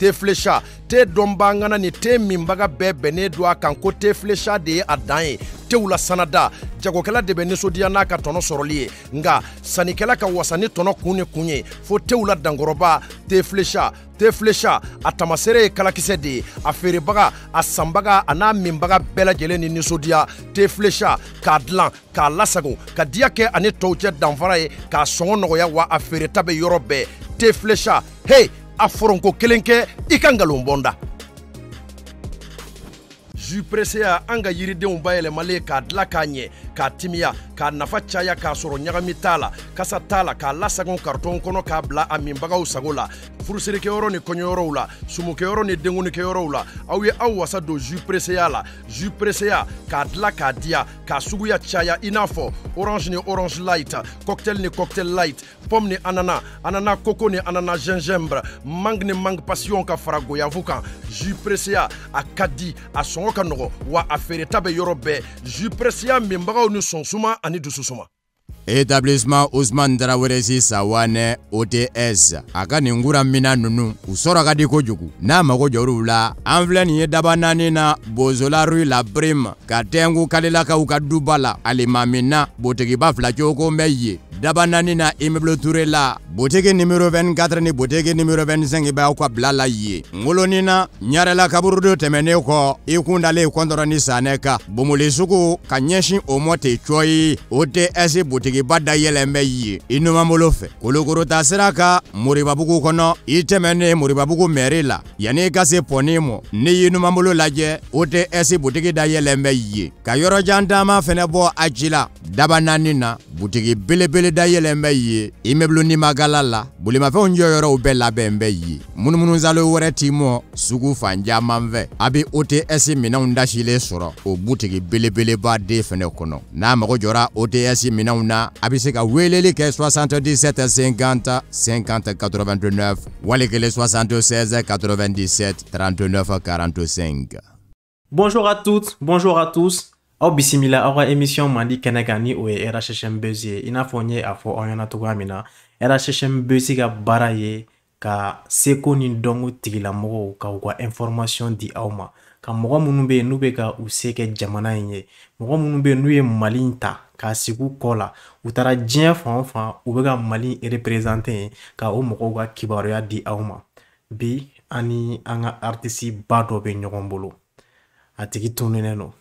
te flécha te dombangana ni te mimbaga bɛɛ do a kan ko te flécha de ye a dan ye tew la sanada jagokɛla de bɛ nisɔndiya n'a ka tɔnɔ sɔrɔli ye nga sanikɛla ka wasa ni tɔnɔ kun ni kun ye fo tew la dankɔrɔba te flécha a tamasere ye kalakisɛ de ye a feerebaga a sanbaga a n'a minbaga bɛɛ lajɛlen ni nisɔndiya te flécha k'a dilan k'a lasago ka diya kɛ ani tɔw cɛ danfara ye k'a sɔngɔ nɔgɔya wa a feereta bɛ yɔrɔ bɛɛ te flécha hey a foronko kelen kɛ i ka ngalon bɔnda jus pressé an ka yiridenw bayɛlɛmalen k'a dilan k'a ɲɛ k'a timiya k'a nafa caya k'a sɔrɔ ɲagami t'a la kasa t'a la k'a lasagon karton kɔnɔ k'a bila a minbagaw sago la furusirikɛyɔrɔ ni kɔɲɔyɔrɔw la sumukɛyɔrɔ ni denkunikɛyɔrɔw la aw ye aw wasa don jus pressé la jus pressé k'a dilan k'a diya k'a suguya caya i n'a fɔ orange ni orange light cocktail ni cocktail light pomme ni ananas coco ni ananas gingembre mangue ni mangue passion ka fara goyavu kan jus pressé a ka di a sɔngɔ ka nɔgɔ wa a feereta bɛ yɔrɔ bɛɛ jus pressé minbagaw ni sɔnsuma ani dususuma. Établissement Ousmane Traoré Sawane OTS a ka nin kura mina nunu u sɔrɔ ka di kojugu n'a mago jɔr'u la an filɛ nin ye daba naani na Bozola rue la Prime ka tɛngu kalelakaw ka duba la alimamina botigiba fila cogo bɛ ye daba naani na immeuble Touré la botigi numéro 24 ni botigi numéro 25 bɛ aw ka bila la ye ngoloni na ɲarɛla kaburudo tɛmɛnen kɔ i kundalen kɔntɔrɔ ni sanɛ kan bomoli sugu ka ɲɛsin o mɔ te coyi OTS botigiba dayɛlɛn bɛ ye i numabolo fɛ Kolokoro ta sira ka Moribabugu kɔnɔ i tɛmɛnen Moribabugu mairie la yanni i ka se pɔni mɔ n'i y'i numabolo lajɛ OTS botigi dayɛlɛn bɛ ye ka yɔrɔjan taama fɛnɛ bɔ a ci la daba naani na botigi belebele dayɛlɛn bɛ ye immeuble Nimagala la bolimafɛnw jɔyɔrɔw bɛɛ labɛn bɛ ye munumunuzalo wɛrɛ t'i mɔ sugu fan caman fɛ a bɛ OTS minɛnw dasilen sɔrɔ o butigi belebeleba de fɛnɛ kɔnɔ n'a mago jɔra OTS minɛnw na a bɛ se ka weleli kɛ 77 50 50 89 wali kelen 76 97 39 45. Bonjour à toutes, bonjour à tous. Aw bisimila aw ka émission mandi kɛnɛ kan ni o ye RHHM Buzz ye i n'a fɔ n ye a fɔ aw ɲɛna cogoya min na RHHM Buzz ka baara ye ka seko ni dɔnko tigilamɔgɔw ka u ka information di aw ma ka mɔgɔ minnu bɛ yen n'u bɛ ka u se kɛ jamana in ye mɔgɔ minnu bɛ yen n'u ye Mali in ta k'a sigi u kɔ la u taara diɲɛ fan o fan u bɛ ka Mali représenter ka o mɔgɔw ka kibaruya di aw ma bi ani an ka artiste ba dɔ bɛ ɲɔgɔn bolo a tigi tununen don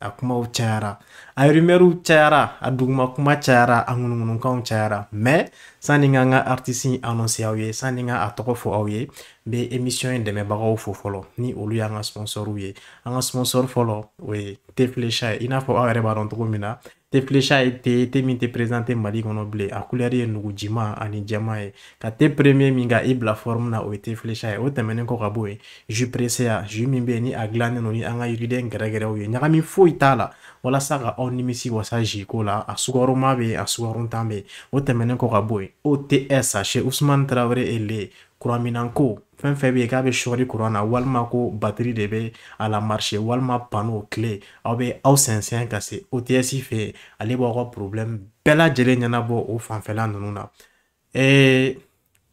a kumaw cayara a rumeur cayara a duguma kuma cayara a ŋunuŋunukanw cayara mais sani n ka n ka artiste annoncer aw ye sani n ka a tɔgɔ fɔ aw ye n bɛ émission in dɛmɛbagaw fo fɔlɔ ni olu y'an ka sponsor ye an ka sponsor fɔlɔ o ye te flécha ye i n'a fɔ aw yɛrɛ b'a dɔn cogo min na te flécha ye te min tɛ présenter Mali kɔnɔ bilen a couleur ye nugujima ani jɛma ye ka te premier min ka i bila forme na o ye te flécha ye o tɛmɛnen kɔ ka bɔ yen jus pressé jus min bɛ yen ni a dilannen don ni an ka yiriden gɛrɛgɛrɛw ye ɲagami foyi t'a la walasa ka aw nimisi wasa jiko la a sukaroma bɛ yen a sukaruntan bɛ yen o tɛmɛnen kɔ ka bɔ yen OTS chez Ousmane Traoré ele kuraminanko fɛn fɛn bɛ yen k'a bɛ sɔɔri kuran na walima ko batterie de bɛ a la marché walima panneau clé aw bɛ aw sɛnsɛn ka se OTS fɛ ale b'aw ka problème bɛɛ lajɛlen ɲɛnabɔ o fanfɛla ninnu na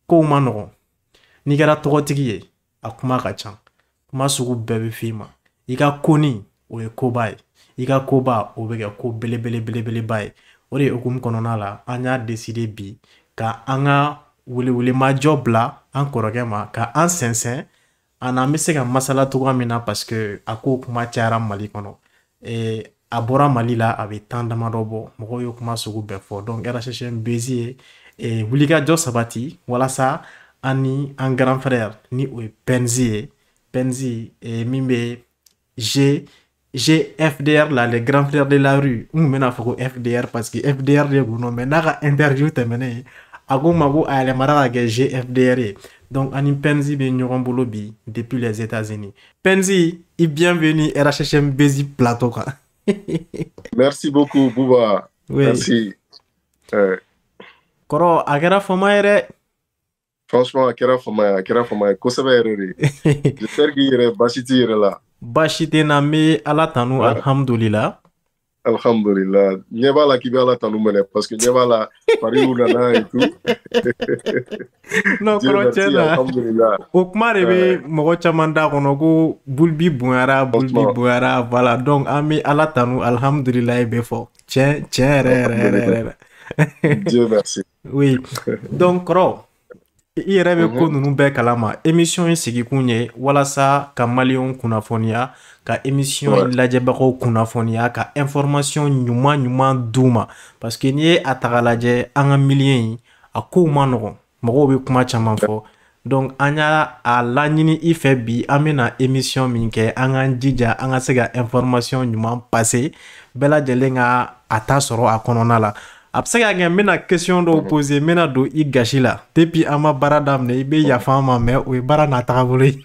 kow ma nɔgɔn n'i kɛra tɔgɔtigi ye a kuma ka ca kuma sugu bɛɛ bɛ f'i ma i ka koni o ye koba ye i ka koba o bɛ kɛ ko belebeleba ye o de hukumu kɔnɔna la an y'a décider bi ka an ka welemajɔ bila an kɔrɔkɛ ma ka an sɛnsɛn an bɛ se ka masala cogoya min na parce que a ko kuma cayara Mali kɔnɔ a bɔra Mali la a bɛ temps damadɔ bɔ mɔgɔw ye kuma sugu bɛɛ fɔ donc RHHM Buzz ye wulikajɔ sabati walasa an ni an grand frère ni o ye Penzi ye min bɛ GFDR la les grands frères de la rue n kun bɛna fɔ ko FDR parce que FDR de kun don mais n'a ka interview tɛmɛnen a ko ma ko a yɛlɛmara ka kɛ GFDR ye donc ani Penzi bɛ ɲɔgɔn bolo bi depuis les États-Unis Penzi i bienvenue RHHM Buzz plateau kan. Merci beaucoup Bouba. Oui. Merci. Kɔrɔ a kɛra fama ye dɛ. Franchement a kɛra fama ye kosɛbɛ yɛrɛ de. J'espère que yɛrɛ baasi t'i yɛrɛ la. Baasi tɛ n na n bɛ Ala tanu alhamdulillah. Alhamdulillah. Ɲɛ b'a la k'i bɛ Ala tanu minɛ parce que ɲɛ b'a la fari y'u nana et tout. Non, Dieu kɔrɔ merci, tiɲɛ na alhamdulillah. o kuma de bɛ mɔgɔ caman da kɔnɔ ko bulbi bonyara Franchement, voilà donc an bɛ Ala tanu alhamdulilayi bɛ fɔ tiɲɛ tiɲɛ yɛrɛ yɛrɛ yɛrɛ alhamdulillah. yɛrɛ Dieu merci. oui donc kɔrɔ i yɛrɛ bɛ ko ninnu bɛɛ kalama émission in sigikun ye walasa ka maliyɛnw kunnafoniya ka émission in lajɛbagaw kunnafoniya ka information ɲuman ɲuman d'u ma parce que n'i ye a ta k'a lajɛ an ka miliyɛn in a kow ma nɔgɔn mɔgɔw bɛ kuma caman fɔ donc an y'a a laɲini i fɛ bi an bɛna émission min kɛ an k'an jija an ka se ka information ɲuman passer bɛɛ lajɛlen ka a ta sɔrɔ a kɔnɔna la a bɛ se ka kɛ n bɛna question dɔw poser n bɛna don i gasi la depuis an ma baara daminɛ i bɛ yafa an ma mais o ye baara n'a taagabolo ye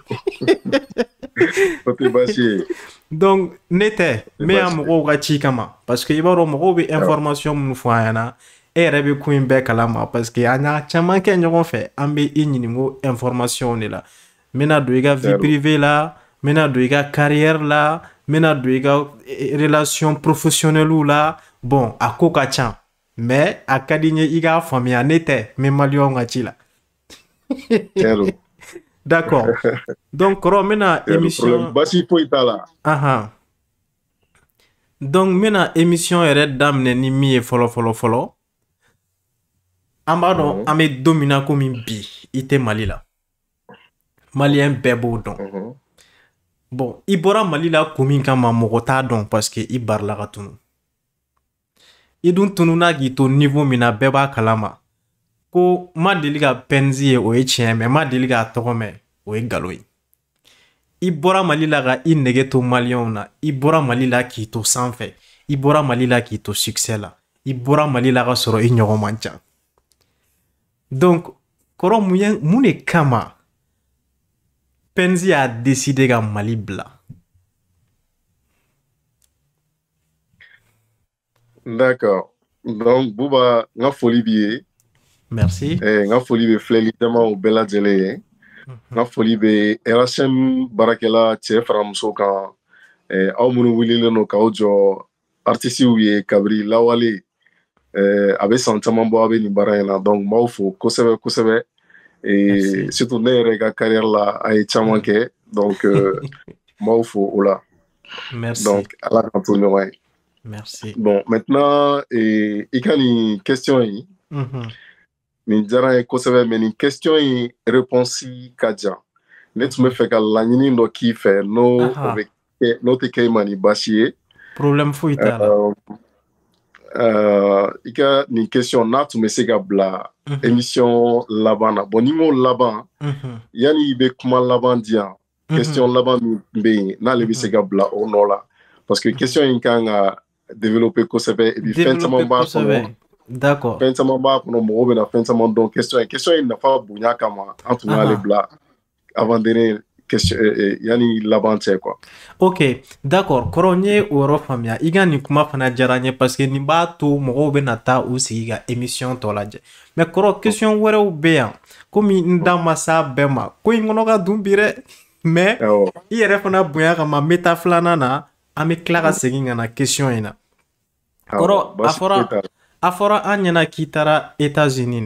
O tɛ baasi ye. donc ne tɛ n bɛ yan mɔgɔw ka ci kama parce que i b'a dɔn mɔgɔw bɛ information minnu fɔ an ɲɛna e yɛrɛ bɛ ko in bɛɛ kalama parce que an y'a caman kɛ ɲɔgɔn fɛ an bɛ i ɲininko information de la n bɛna don i ka vie privée la n bɛna don i ka carrière la n bɛna don i ka relation professionnelle la bon a ko ka ca mais a ka di n ye i k'a faamuya ne tɛ n bɛ maliyɛnw ka ci la d'accord donc kɔrɔ n bɛna émission baasi foyi t'a la. donc n bɛna émission yɛrɛ daminɛ ni min ye fɔlɔ fɔlɔ fɔlɔ an b'a dɔn an bɛ don min na komi bi i tɛ Mali la maliyɛn bɛɛ b'o dɔn bon i bɔra Mali la kun min kama mɔgɔ t'a dɔn parce que i barila ka tunu i dun tununa k'i to niveau min na bɛɛ b'a kalama ko ma deli ka PNZ ye o ye tiɲɛ mais ma deli k'a tɔgɔ mɛn o ye nkalon ye i bɔra Mali la ka i nege to maliyɛnw na i bɔra Mali la k'i to sanfɛ i bɔra Mali la k'i to succès la i bɔra Mali la ka sɔrɔ i ɲɔgɔn man ca donc kɔrɔ mun de kama PNZ a décidé ka Mali bila. D'accord. Donc Buba n ka foli b'i ye. Merci. N ka foli bɛ filɛli jama o bɛɛ lajɛlen ye. N ka foli bɛ RHM baarakɛla cɛ fara muso kan. Aw minnu wililen don k'aw jɔ artisiw ye kabiri lawale a bɛ san caman bɔ a bɛ nin baara in na donc n b'aw fo kosɛbɛ kosɛbɛ. Surtout ne yɛrɛ ka carrière la a ye caman kɛ donc n b'aw fo o la. Merci. Donc Ala k'an to ɲɔgɔn ye. Merci. Bon maintenant i ka nin question in nin diyara n ye kosɛbɛ mais nin question in réponse ka jan ne tun bɛ fɛ ka laɲini dɔ k'i fɛ n'o tɛ kɛ i ma ni baasi ye. Problème foyi t'a la. I ka nin question n'a tun bɛ se ka bila émission laban na bon ni n ko laban yanni i bɛ kuma laban di yan question laban min bɛ yen n'ale bɛ se ka bila o nɔ la parce que question in kan ka développer kosɛbɛ et puis fɛn caman b'a kɔnɔ. D'accord. Fɛn caman b'a kɔnɔ mɔgɔw bɛna fɛn caman dɔn question in nafa bonya kama an tun y'ale bila avant dernier question yani laban cɛ quoi. Ok d'accord kɔrɔ n ye o yɔrɔ faamuya i ka nin kuma fana diyara n ye parce que nin b'a to mɔgɔw bɛna taa u sigi ka émission tɔ lajɛ mais kɔrɔ question wɛrɛw bɛ yan komi n da ma s'a bɛɛ ma ko in kɔnɔ ka dun bi dɛ mais i yɛrɛ fana bonya kama n bɛ taa filanan na an bɛ tila ka segin ka na question in na kɔrɔ a fɔra an ɲɛna k'i taara États-Unis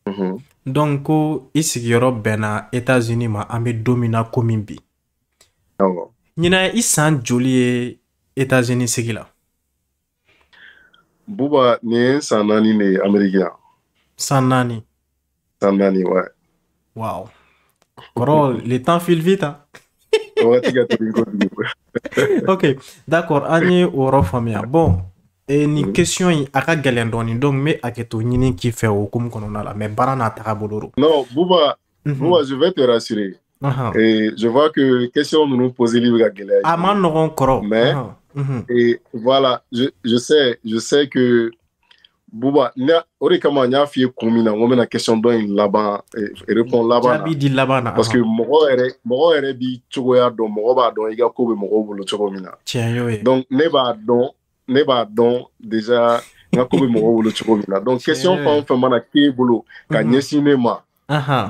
de donc ko i sigiyɔrɔ bɛnna États-Unis ma an bɛ don min na komi bi ɲinan i san joli ye États-Unis sigi la. Buba nin ye san 4 de ye Amérique yan. San 4. San 4 ouais. Wow. Kɔrɔ le temps file vite hein. Wagati ka teli kojugu. Ok d'accord an ye o yɔrɔ faamuya bon nin question in a ka gɛlɛn dɔɔni donc n bɛ hakɛto ɲini k'i fɛ o hukumu kɔnɔna la mais baara n'a taagabolo don. Non Buba je vais te rassurer. Et je vois que question ninnu poseli bɛ ka gɛlɛya. A ma nɔgɔn kɔrɔ. Mais et voilà je sais que Buba o de kama n y'a f'i ye kun min na n ko n bɛna question dɔ in laban répond laban na. Jaabi di laban na. Parce que mɔgɔ yɛrɛ b'i cogoya dɔn mɔgɔ b'a dɔn i ka ko bɛ mɔgɔw bolo cogo min na. Tiɲɛ y'o ye. Donc ne b'a dɔn déjà n ka ko bɛ mɔgɔw bolo cogo min na donc question fɛn o fɛn mana k'e bolo ka ɲɛsin ne ma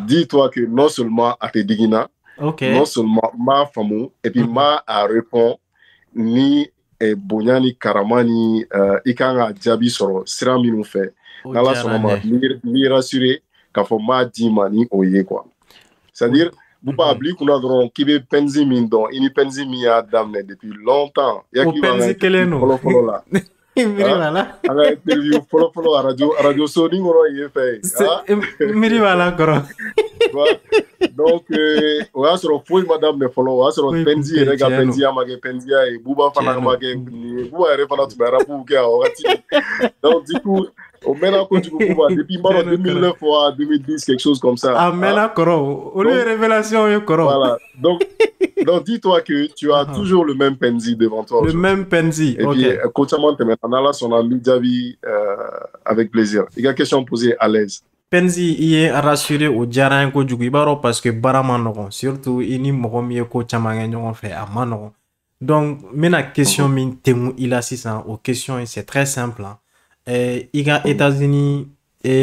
dis-toi que non seulement a tɛ digi n na non seulement n b'a faamu et puis n b'a répond ni bonya ni karama ni i kan ka jaabi sɔrɔ sira minnu fɛ n'ala sɔnna ma mi rassuré k'a fɔ m'a di ma ni o ye quoi c'est à dire buba abli kunna dɔrɔn k'i bɛ penzi min dɔn i ni penzi min y'a daminɛ depuis longtemps o penzi kelen no fɔlɔ la miri bala an ka interview fɔlɔ radio so ni kɔrɔ ye fɛ miri bala kɔrɔ donc o y'a sɔrɔ foyi ma daminɛ fɔlɔ o y'a sɔrɔ penzi yɛrɛ ka penziya ma kɛ penziya ye buba fana ma kɛ buba yɛrɛ fana tun bɛ rapu kɛ a wagati donc du coup o mɛnna kojugu buba depuis m'a dɔn 2009 à 2010 quelque chose comme ça a mɛnna kɔrɔ olu ye révélation ye kɔrɔ voilà donc dis-toi que tu as toujours le même penzi devant toi le même penzi et puis ko caman tɛmɛna n'ala sɔnna n b'i jaabi avec plaisir i ka question posée à l'aise penzi i ye rassuré o diyara n ye kojugu i b'a dɔn parce que baara ma nɔgɔn surtout i ni mɔgɔ min ye ko caman kɛ ɲɔgɔn fɛ a ma nɔgɔn donc n bɛna question min tɛngu i la sisan o question c'est très simple i ka États-Unis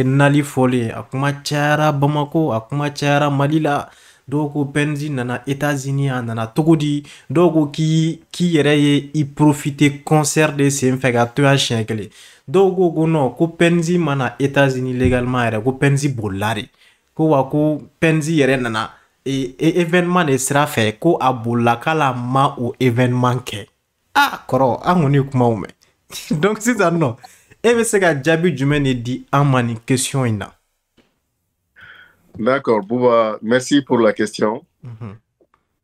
nali fɔlen a kuma cayara Bamako a kuma cayara Mali la dɔw ko penzi nana États-Unis a nana cogo di dɔw ko k'i yɛrɛ ye i profiter concert de sen fɛ ka to yan siɲɛ kelen dɔw ko non ko penzi mana États-Unis légalement yɛrɛ ko penzi bolila de ko wa ko penzi yɛrɛ nana événement de sira fɛ ko a bolila k'ala ma o événement kɛ kɔrɔ an kɔni ye kumaw mɛn donc sisan nɔ e bɛ se ka jaabi jumɛn de di an ma nin question in na. D'accord, Bouba, merci pour la question.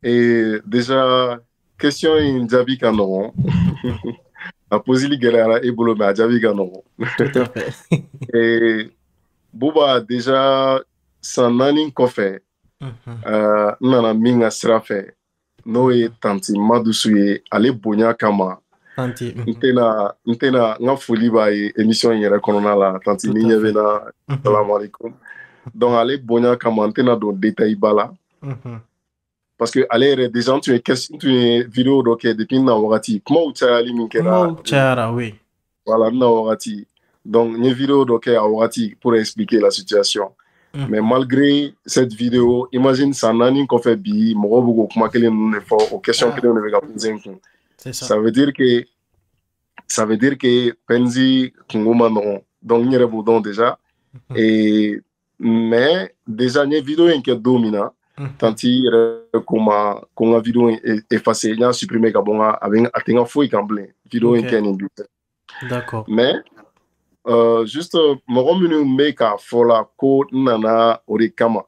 Et déjà, question in Jabi Kanoron. A posé les galères et boulot, mais à Jabi Kanoron. Tout à fait. Et Bouba, déjà, sans nanin kofé, nana minga srafe, noé tanti madousuye, ale bonya kama. Tanti. Ntena, nga foli ba émission yere konona la, tanti ni yevena, salam alaikum. Donc, allez, bonya kamante na do détail bala. Parce que, allez, des gens, tu es vidéo, donc, depuis na wagati. Comment tu as allé, Comment tu as, oui. Voilà, na wagati. Donc, une vidéo, donc, à wagati pour expliquer la situation. Mais malgré cette vidéo, imagine, ça n'a ni qu'on fait bi, moi, beaucoup, comment qu'elle est fort, aux questions qu'elle ne va pas poser. Ça veut dire que, penzi, kungoma non. Donc, n'y a pas déjà. Et, mais déjà une vidéo qui est domina tanti qu'on a vidéo effacée il a supprimé ka bonga avec atenga foi kamble vidéo qui est but d'accord mais juste mo minu me ka fola ko nana ori kama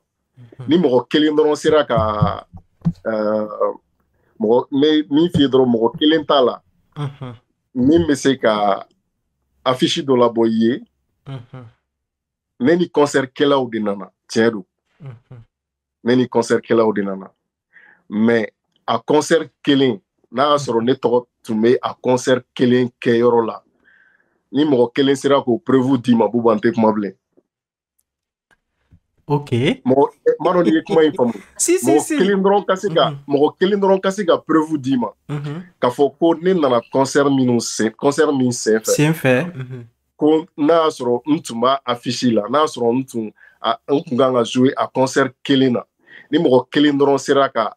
ni mo kelindron sira ka mo me mi fiedro mo kelintala ni me se ka affiche de la boye neni concert kela ou de nana tiens neni concert kela ou de nana mais à concert kelen na soro ne to tume a concert kelen keyoro la ni mo kelen sera ko preuve di ma bubante kuma ble ok mo maro ni kuma info si kelen dron kasika mo kelen dron kasika preuve di ma ka fo ko ne nana concert min c'est fait ko n'a sɔrɔ n tun b'a affiche la n'a sɔrɔ n tun kan ka jouer a concert kelen na ni mɔgɔ kelen dɔrɔn sera ka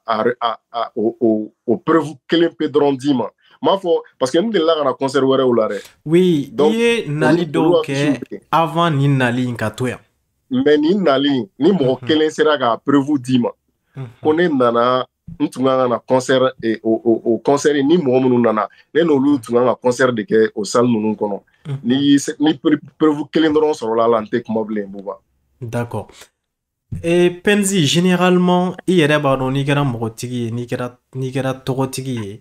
o preuve kelen pe dɔrɔn di ma m'a fɔ parce que n delila ka na concert wɛrɛw la dɛ oui i ye nali dɔw kɛ avant ni nali in ka to yan mais ni nali ni mɔgɔ kelen sera ka preuve di ma ko ne nana n tun kan ka na concert o concert ni mɔgɔ minnu nana ne n'olu tun kan ka concert de kɛ o salle ninnu kɔnɔ ni preuve kelen dɔrɔn sɔrɔla la n tɛ kuma bilen Bouba. D'accord. Et penzi généralement i yɛrɛ b'a dɔn n'i kɛra mɔgɔtigi ye n'i kɛra tɔgɔtigi ye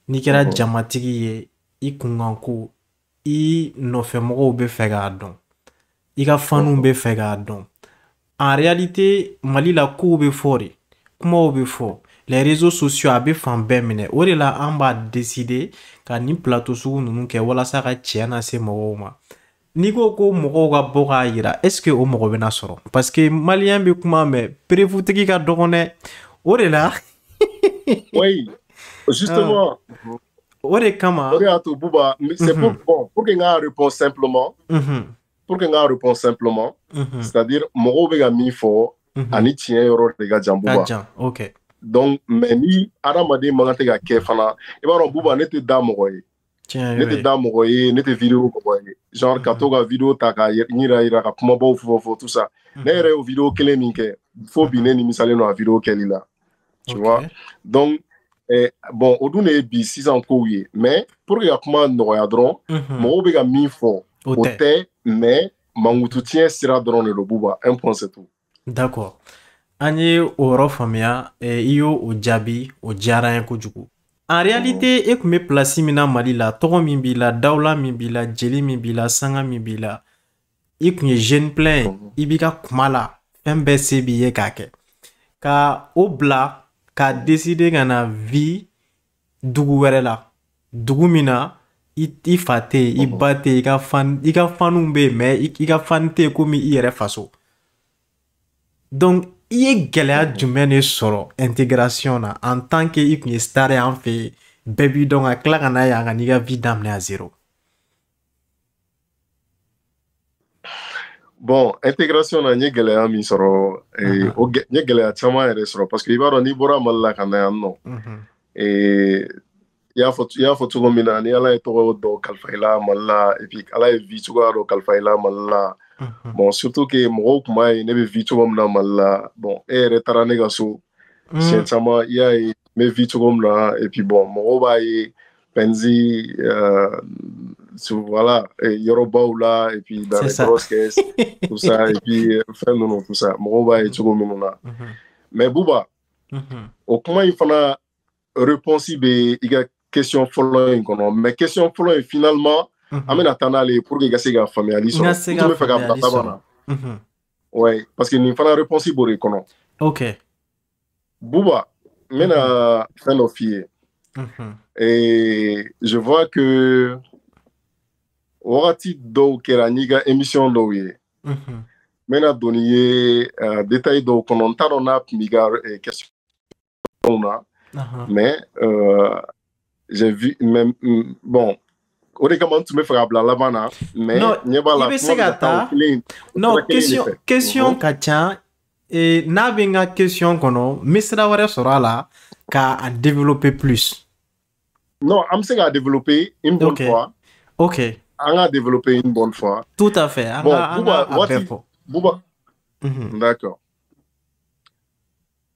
n'i kɛra jamatigi ye i kunkanko i nɔfɛmɔgɔw bɛ fɛ k'a dɔn i ka faniw bɛ fɛ k'a dɔn en réalité Mali la kow bɛ fɔ de kumaw bɛ fɔ les réseaux sociaux a bɛ fan bɛɛ minɛ o de la an b'a décider ka nin plateau sugu ninnu kɛ walasa ka tiɲɛ na se mɔgɔw ma n'i ko ko mɔgɔw ka bɔ k'a yira est-ce que o mɔgɔ bɛna sɔrɔ parce que malien bɛ kuma mɛn preuve-tigi ka dɔgɔn dɛ o de la oui justement o de kama o de y'a to Bouba c'est pour que n ka répondre simplement c'est-à-dire mɔgɔw bɛ ka min fɔ ani tiɲɛ yɔrɔ de ka jan Bouba ok donc mais ni adamaden man kan tɛ ka kɛ fana i b'a dɔn Bouba ne tɛ da mɔgɔ ye Tiens, ne tɛ oui. da mɔgɔ ye ne tɛ vidéo mɔgɔ ye genre ka to ka vidéo ta ka yira ka kumabaw fɔ tout ça ne yɛrɛ y'o vidéo kelen min kɛ fo bi ne nimisalen don a vidéo kɛli la tu vois donc bon o dun de ye bi sisan kow ye mais pour que ka kuma nɔgɔya dɔrɔn mɔgɔw bɛ ka min fɔ o tɛ mais mankutu tiɲɛ sira dɔrɔn de don Buba un point c'est tout. D'accord. An ye o yɔrɔ faamuya i y'o o jaabi o diyara n ye kojugu. En réalité e kun bɛ place min na Mali la tɔgɔ min b'i la dawula min b'i la jeli min b'i la sanga min b'i la i kun ye jeune plein i b'i ka kuma la fɛn bɛɛ se b'i ye k'a kɛ ka o bila ka décider ka na vie dugu wɛrɛ la dugu min na i fa tɛ yen i ba tɛ yen i ka faniw bɛ yen mais i ka fani tɛ yen komi i yɛrɛ faso donc i ye gɛlɛya jumɛn de sɔrɔ intégration na en tant que i kun ye star ye an fɛ yen bɛɛ b'i dɔn ka tila ka na yan ka n'i ka vie daminɛ à zéro. Bon, intégration na n ye gɛlɛya min sɔrɔ n ye gɛlɛya caman yɛrɛ sɔrɔ parce que i b'a dɔn n'i bɔra Mali la ka na yan nɔ i y'a fɔ cogo min na ni Ala ye tɔgɔ dɔ kalifa i la Mali la et puis Ala ye vie cogoya dɔ kalifa i la Mali la bon surtout que mɔgɔw kun b'a ye ne bɛ vie cogo min na Mali la bon e yɛrɛ taara ne ka so siɲɛ caman i y'a ye n bɛ vie cogo min na et puis bon mɔgɔw b'a ye Penzi voilà yɔrɔbaw la et puis dans les grosses caisses tout ça et puis fɛn ninnu tout ça mɔgɔw b'a ye cogo minnu na mais Buba o kuma in fana réponse bɛ i ka question fɔlɔ in kɔnɔ mais question fɔlɔ in finalement an bɛna taa n'ale ye pour que i ka se ka faamuyali sɔrɔ n tun bɛ fɛ ka bila laban na ouais parce que nin fana réponse b'o de kɔnɔ ok Buba n bɛna fɛn dɔ f'i ye et je vois que wagati dɔw kɛra n'i ka émission dɔw ye n bɛna don n'i ye détail dɔw kɔnɔ n t'a dɔn n'a tun b'i ka question na mais j'ai vu même bon o de kama n tun bɛ fɛ ka bila laban na mais ɲɛ b'a la i bɛ se ka taa non question ka ca n'a bɛ n ka question kɔnɔ n bɛ sira wɛrɛ sɔrɔ a la k'a développer plus. Non, on sait qu'à développer une bonne fois. Ok. On a développé une bonne fois. Tout à fait. Bon, Bouba. D'accord.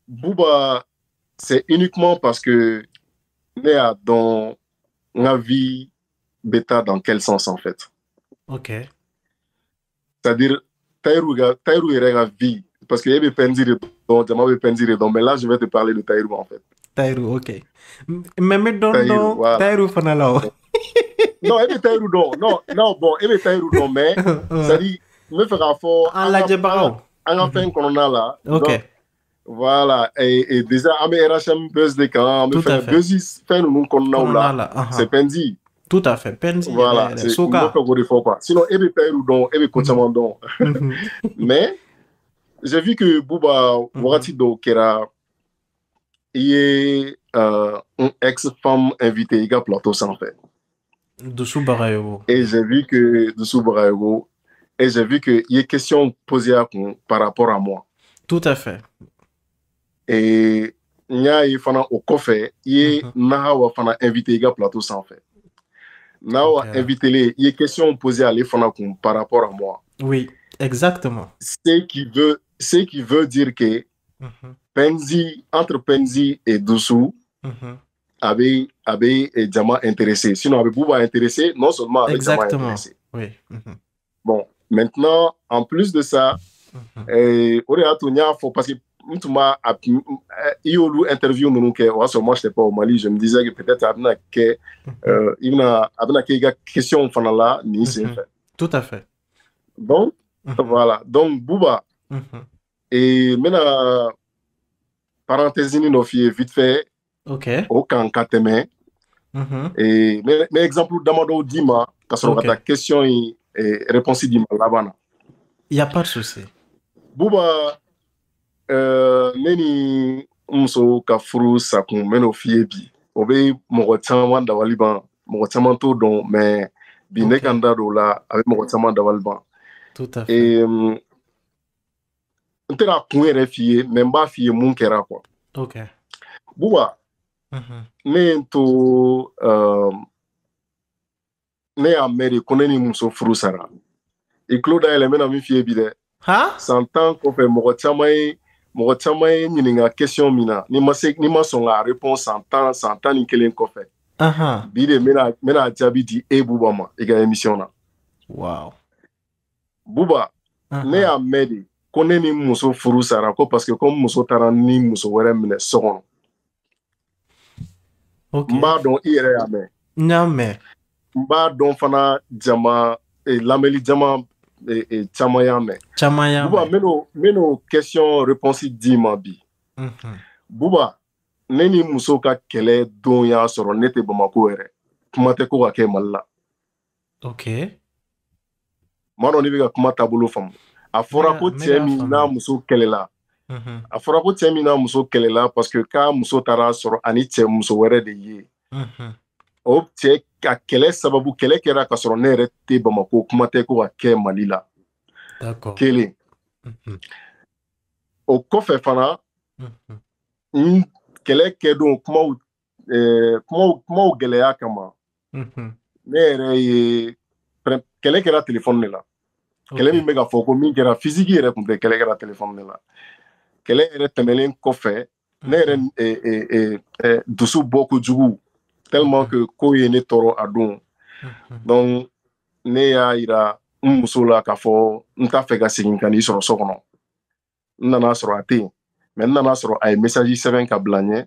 Bouba, c'est uniquement parce que nous sommes dans la vie bêta dans quel sens en fait? Ok. C'est-à-dire, Taïrou est la vie. Parce qu'il y a des pendir mais là, je vais te parler de Taïrou en fait. Taïrou, ok. Mais don voilà. Taïrou fana la non e bɛ Taïrou dɔn non bon e bɛ Taïrou dɔn mais c'est à dire n bɛ fɛ k'a fɔ an lajɛbagaw an ka fɛn kɔnɔna la ok voilà et déjà an bɛ RHM Buzz de kan an bɛ fɛn Buzz fɛn ninnu kɔnɔnaw la c'est Penzi tout à fait Penzi voilà c'est n bɛ fɛ k'o de fɔ quoi sinon e bɛ Taïrou dɔn e bɛ ko caman dɔn mais j'ai vu que Bouba wagati dɔw kɛra il y a une ex-femme invitée, il y a plateau sans fait. Dessous Barayogo. Et j'ai vu que dessous Barayogo, et j'ai vu que il y a question posée par rapport à moi. Tout à fait. Et il y a au coffre, il y a fana invité, il y a plateau sans fait. Now invité les, il y a question posée à les fana par rapport à moi. Oui, exactement. Ce qui veut dire que Penzi, entre Penzi et Doussou, avait Djama intéressé. Sinon, avait Bouba intéressé, non seulement avec Djama intéressé. Oui. Bon, maintenant, en plus de ça, parce que il y a eu interview moi je n'étais pas au Mali, je me disais que peut-être il y a une question là, ni c'est fait. Tout à fait. Donc, voilà. Donc, Bouba, et maintenant, parenthèse vite fait, aucun kateme. Et mais exemple d'Amado Dima, parce que ta question et réponse Dima là-bas. Il n'y a pas de souci. Bouba, neni umso kafuru sakun meno fiebi. Obe mogotaman dawaliban, mogotaman to don, mais binekanda do la avec mogotaman dawaliban. Tout à fait. Et on te la point fier, même pas fier mon kera quoi. Ok. Bouba, mais to ne y'a mɛn de ko ne ni muso furu sara i tulo dayɛlɛ n bɛna min f'i ye bi dɛ san 10 kɔfɛ mɔgɔ caman ye ɲininka question min na ni ma sɔn k'a réponse san 10 ni kelen kɔfɛ bi de n bɛna jaabi di e Buba ma i ka émission na Buba ne y'a mɛn de ko ne ni muso furu sara ko parce que ko muso taara ni muso wɛrɛ minɛ so kɔnɔ n b'a dɔn i yɛrɛ y'a mɛn n y'a mɛn n b'a dɔn fana lamɛnni jama caman y'a mɛn Buba n bɛn'o question réponse d'i ma bi Buba ne ni muso ka kɛlɛ don y'a sɔrɔ ne tɛ Bamako yɛrɛ kuma tɛ ko ka kɛ Mali la ma dɔn ne bɛ ka kuma taabolo faamu a fɔra ko cɛ min n'a muso kɛlɛla parce que k'a muso taara sɔrɔ ani cɛ muso wɛrɛ de ye o cɛ ka kɛlɛ sababu kɛlɛ kɛra ka sɔrɔ ne yɛrɛ tɛ Bamako kuma tɛ ko ka kɛ Mali la kelen o kɔfɛ fana kɛlɛ kɛ don kumaw gɛlɛya kama ne yɛrɛ ye kɛlɛ kɛra téléphone de la kɛlɛ min bɛ ka fɔ ko min kɛra physique yɛrɛ tun tɛ kɛlɛ kɛra téléphone de la kɛlɛ yɛrɛ tɛmɛlen kɔfɛ ne yɛrɛ dusu bɔ kojugu tellement que ko ye ne tɔɔrɔ a don donc ne y'a yira n muso la k'a fɔ n t'a fɛ ka segin ka n'i sɔrɔ so kɔnɔ n nana sɔrɔ a tɛ yen mais n nana sɔrɔ a ye message sɛbɛn ka bila n ɲɛ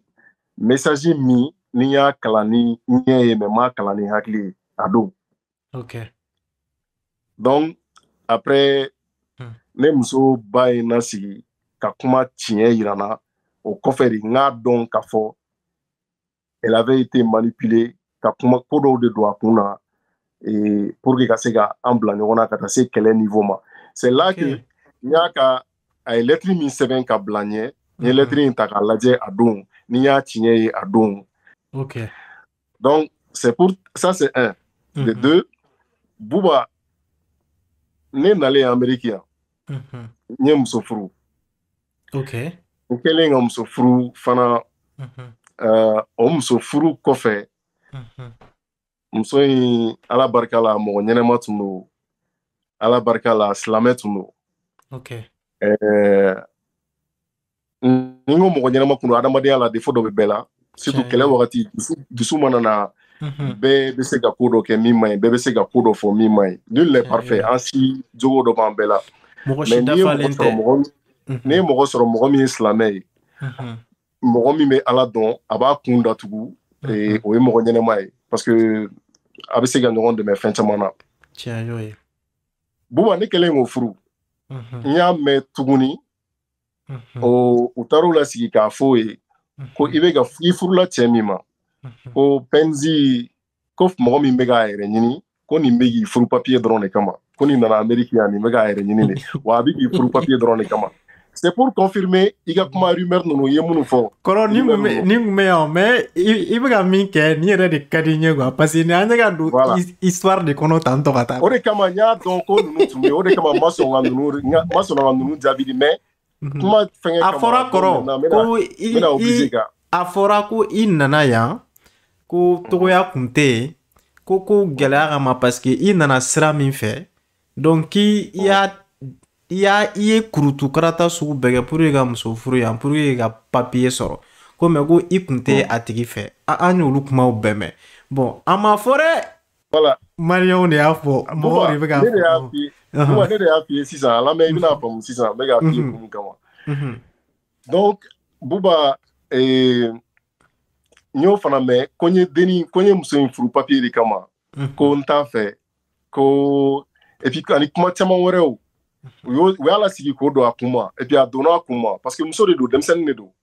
message min ni y'a kalan ni ɲɛ ye mais n m'a kalan ni hakili ye a don donc après ne muso ba ye na sigi ka kuma tiɲɛ yira na o kɔfɛ de n k'a dɔn k'a fɔ elle avait été manipulée ka kuma ko dɔw de don a kun na pour que ka se ka an bila ɲɔgɔn na ka taa se kɛlɛ niveau ma c'est là que n y'a ka a ye lettre min sɛbɛn ka bila n ɲɛ n ye lettre in ta k'a lajɛ a don ni y'a tiɲɛ ye a don donc c'est pour ça c'est un de deux Buba ne nalen Amérique yan n ye muso furu n kɛlen ka muso furu fana o muso furu kɔfɛ muso in ala barika la mɔgɔ ɲɛnɛma tun don ala barika la silamɛ tun don ni ko mɔgɔ ɲɛnɛma kun don adamadenya la défaut dɔ bɛ bɛɛ la surtout kɛlɛ wagati dusu mana na bɛɛ bɛ se ka ko dɔ kɛ min man ɲi bɛɛ bɛ se ka ko dɔ fɔ min man ɲi nul n'est parfait an si jogo dɔ b'an bɛɛ la mais n'i ye mɔgɔ sɔrɔ mɔgɔ min ye silamɛ ye mɔgɔ min bɛ ala dɔn a b'a kun datugu o ye mɔgɔ ɲɛnɛma ye parce que a bɛ se ka ɲɔgɔn dɛmɛ fɛn caman na Buba ne kɛlen k'o furu n y'a mɛn tuguni u taar'u lasigi k'a fɔ ye ko i furula cɛ min ma ko Penzi ko mɔgɔ min bɛ k'a yɛrɛ ɲini ko nin bɛ k'i furu papier dɔrɔn de kama ko nin nana Amérique yan nin bɛ k'a yɛrɛ ɲini de wa a bɛ k'i furu papier dɔrɔn de kama c'est pour confirmer i ka kuma rumeur ninnu ye minnu fɔ kɔrɔ ni kun bɛ yan mais i bɛ ka min kɛ ni yɛrɛ de ka di n ye quoi parce que ni an tɛ ka don histoire de kɔnɔ tan tɔ ka taa o de kama n y'a dɔn ko ninnu tun bɛ yen o de kama n ma sɔn ka ninnu jaabi di mais kuma fɛngɛ kama a fɔra kɔrɔ ko a fɔra ko i nana yan ko togoya kun tɛ yen ko gɛlɛya kama parce que i nana sira min fɛ donc i ye kurutu karata sugu bɛɛ kɛ pour que ka muso furu yan pour que ka papier sɔrɔ ko mais ko i kun tɛ a tigi fɛ an y'olu kumaw bɛɛ mɛn bon a ma fɔ dɛ voilà Mariam de y'a fɔ mɔgɔw de bɛ ka fɔ ne de y'a f'i ye sisan a lamɛn i bɛna faamu sisan n bɛ k'a f'i ye mun kama donc Buba n y'o fana mɛn ko n ye muso in furu papier de kama ko n t'a fɛ ko et puis ani kuma caman wɛrɛw u y'a lasigi k'o don a kun ma et puis a donna a kun ma parce que muso de don denmisɛnnin de don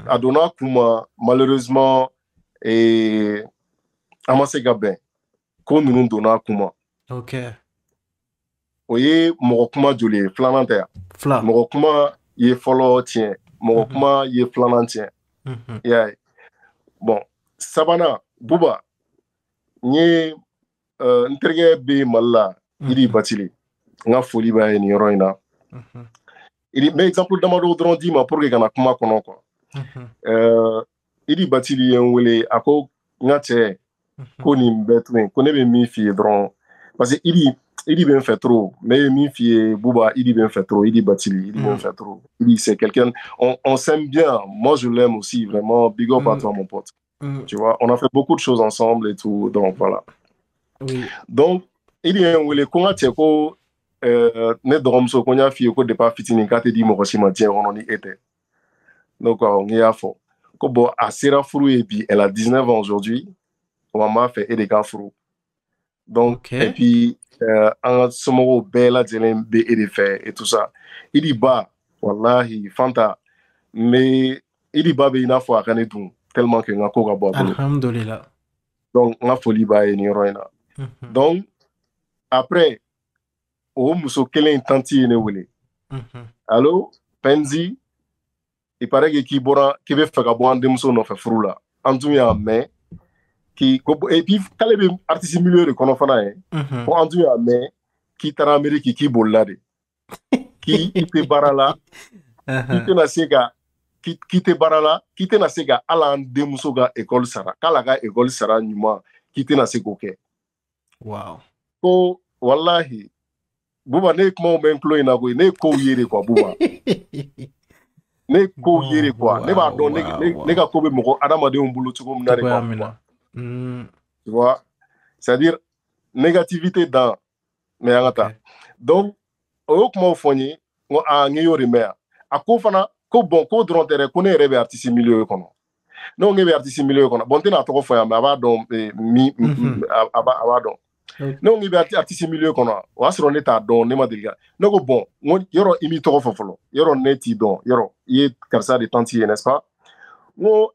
a donna a kun ma malheureusement an ma se ka bɛn ko ninnu donna a kun ma o ye mɔgɔ kuma joli ye filanan tɛ yan mɔgɔ kuma ye fɔlɔ tiɲɛ mɔgɔ kuma ye filanan tiɲɛ i y'a ye bon sabanan Buba n ye n terikɛ bɛ Mali la Idi Batili n ka foli b'a ye nin yɔrɔ in na n bɛ exemple damadɔ dɔrɔn d'i ma pour que ka na kuma kɔnɔ quoi Idi Batili ye n wele a ko n ka cɛ ko nin bɛɛ to yen ko ne bɛ min f'i ye dɔrɔn parce que Idi bɛ n fɛ trop mais min f'i ye Bouba Idi bɛ n fɛ trop Idi Batili Idi bɛ n fɛ trop Idi c'est quelqu'un on s'aime bien moi je l'aime aussi vraiment big up à toi mon pote tu vois on a fait beaucoup de choses ensemble et tout donc voilà donc Idi ye n wele ko n ka cɛ ko ne dɔgɔmuso ko n y'a f'i ye ko depuis a fitinin k'a tɛ di mɔgɔ si ma diɲɛ kɔnɔ ni e tɛ donc n y'a fɔ ko bon a sera furu ye bi elle a 19 ans aujourd'hui on m'a fait et des gars furu donc et puis an ka somɔgɔw bɛɛ lajɛlen bɛ e de fɛ et tout ça Idi ba wallahi Fanta mais Idi ba bɛ i n'a fɔ a ka ne dun tellement que n ka ko ka bɔ a bolo alhamdulillah donc n ka foli b'a ye nin yɔrɔ in na donc après o muso kelen tanti ye ne wele allo Penzi il paraît que k'i bɛ fɛ ka bɔ an denmuso nɔfɛ furu la an tun y'a mɛn et puis k'ale bɛ artiste milieu de kɔnɔ fana ye ko an tun y'a mɛn k'i taara Amérique k'i bolila de k'i tɛ baara la k'i tɛna se ka k'i tɛ baara la k'i tɛna se ka hali an denmuso ka école sara k'ala ka école sara ɲuman k'i tɛna se k'o kɛ ko wallahi Bouba ne ye kumaw bɛ n tulo in na koyi ne ye kow ye de quoi Bouba ne ye kow ye de quoi ne b'a dɔn ne ka ko bɛ mɔgɔ adamadenw bolo cogo min na de quoi tu vois c'est-à-dire négativité dans mais an ka taa donc o ye kumaw fɔ n ye n ko n y'o de mɛn yan a ko fana ko bon ko dɔrɔn tɛ dɛ ko ne yɛrɛ bɛ artiste milieu kɔnɔ ne ko n k'e bɛ artiste milieu kɔnɔ bon n tɛna a tɔgɔ fɔ yan mais a b'a dɔn a b'a dɔn ne ko n k'i bɛ artiste milieu kɔnɔ o y'a sɔrɔ ne t'a dɔn ne ma deli ka ne ko bon n ko yɔrɔ i m'i tɔgɔ fɔ fɔlɔ yɔrɔ ne t'i dɔn yɔrɔ i ye karisa de tanti ye n'est-ce pas n ko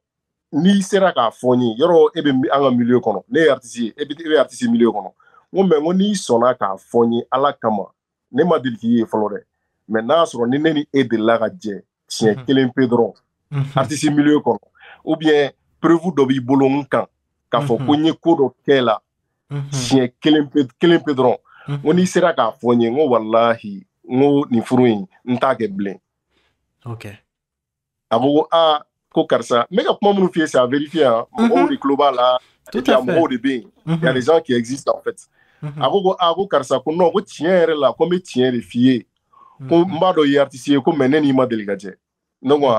n'i sera k'a fɔ n ye yɔrɔ e bɛ an ka milieu kɔnɔ ne ye artiste ye e bɛ artiste milieu kɔnɔ n ko mais n ko n'i sɔnna k'a fɔ n ye ala kama ne ma deli k'i ye fɔlɔ dɛ mais n'a y'a sɔrɔ ni ne ni e delila ka jɛ tiɲɛ kelen pe dɔrɔn artiste milieu kɔnɔ ou bien preuve dɔ b'i bolo n kan k'a fɔ ko n ye ko dɔ kɛ la tiɲɛ kelen pe dɔrɔn n ko n'i sera k'a fɔ n ye n ko walahi n ko nin furu in n t'a kɛ bilen a ko ko ko karisa n bɛ ka kuma minnu f'i ye c'est à vérifier mɔgɔw de tulo b'a la et puis a mɔgɔw de bɛ yen il y a des gens qui existent en fait a ko karisa ko non ko tiɲɛ yɛrɛ la ko n bɛ tiɲɛ de f'i ye ko n b'a dɔn i ye artiste ye ko mais ne n'i ma deli ka jɛ ne ko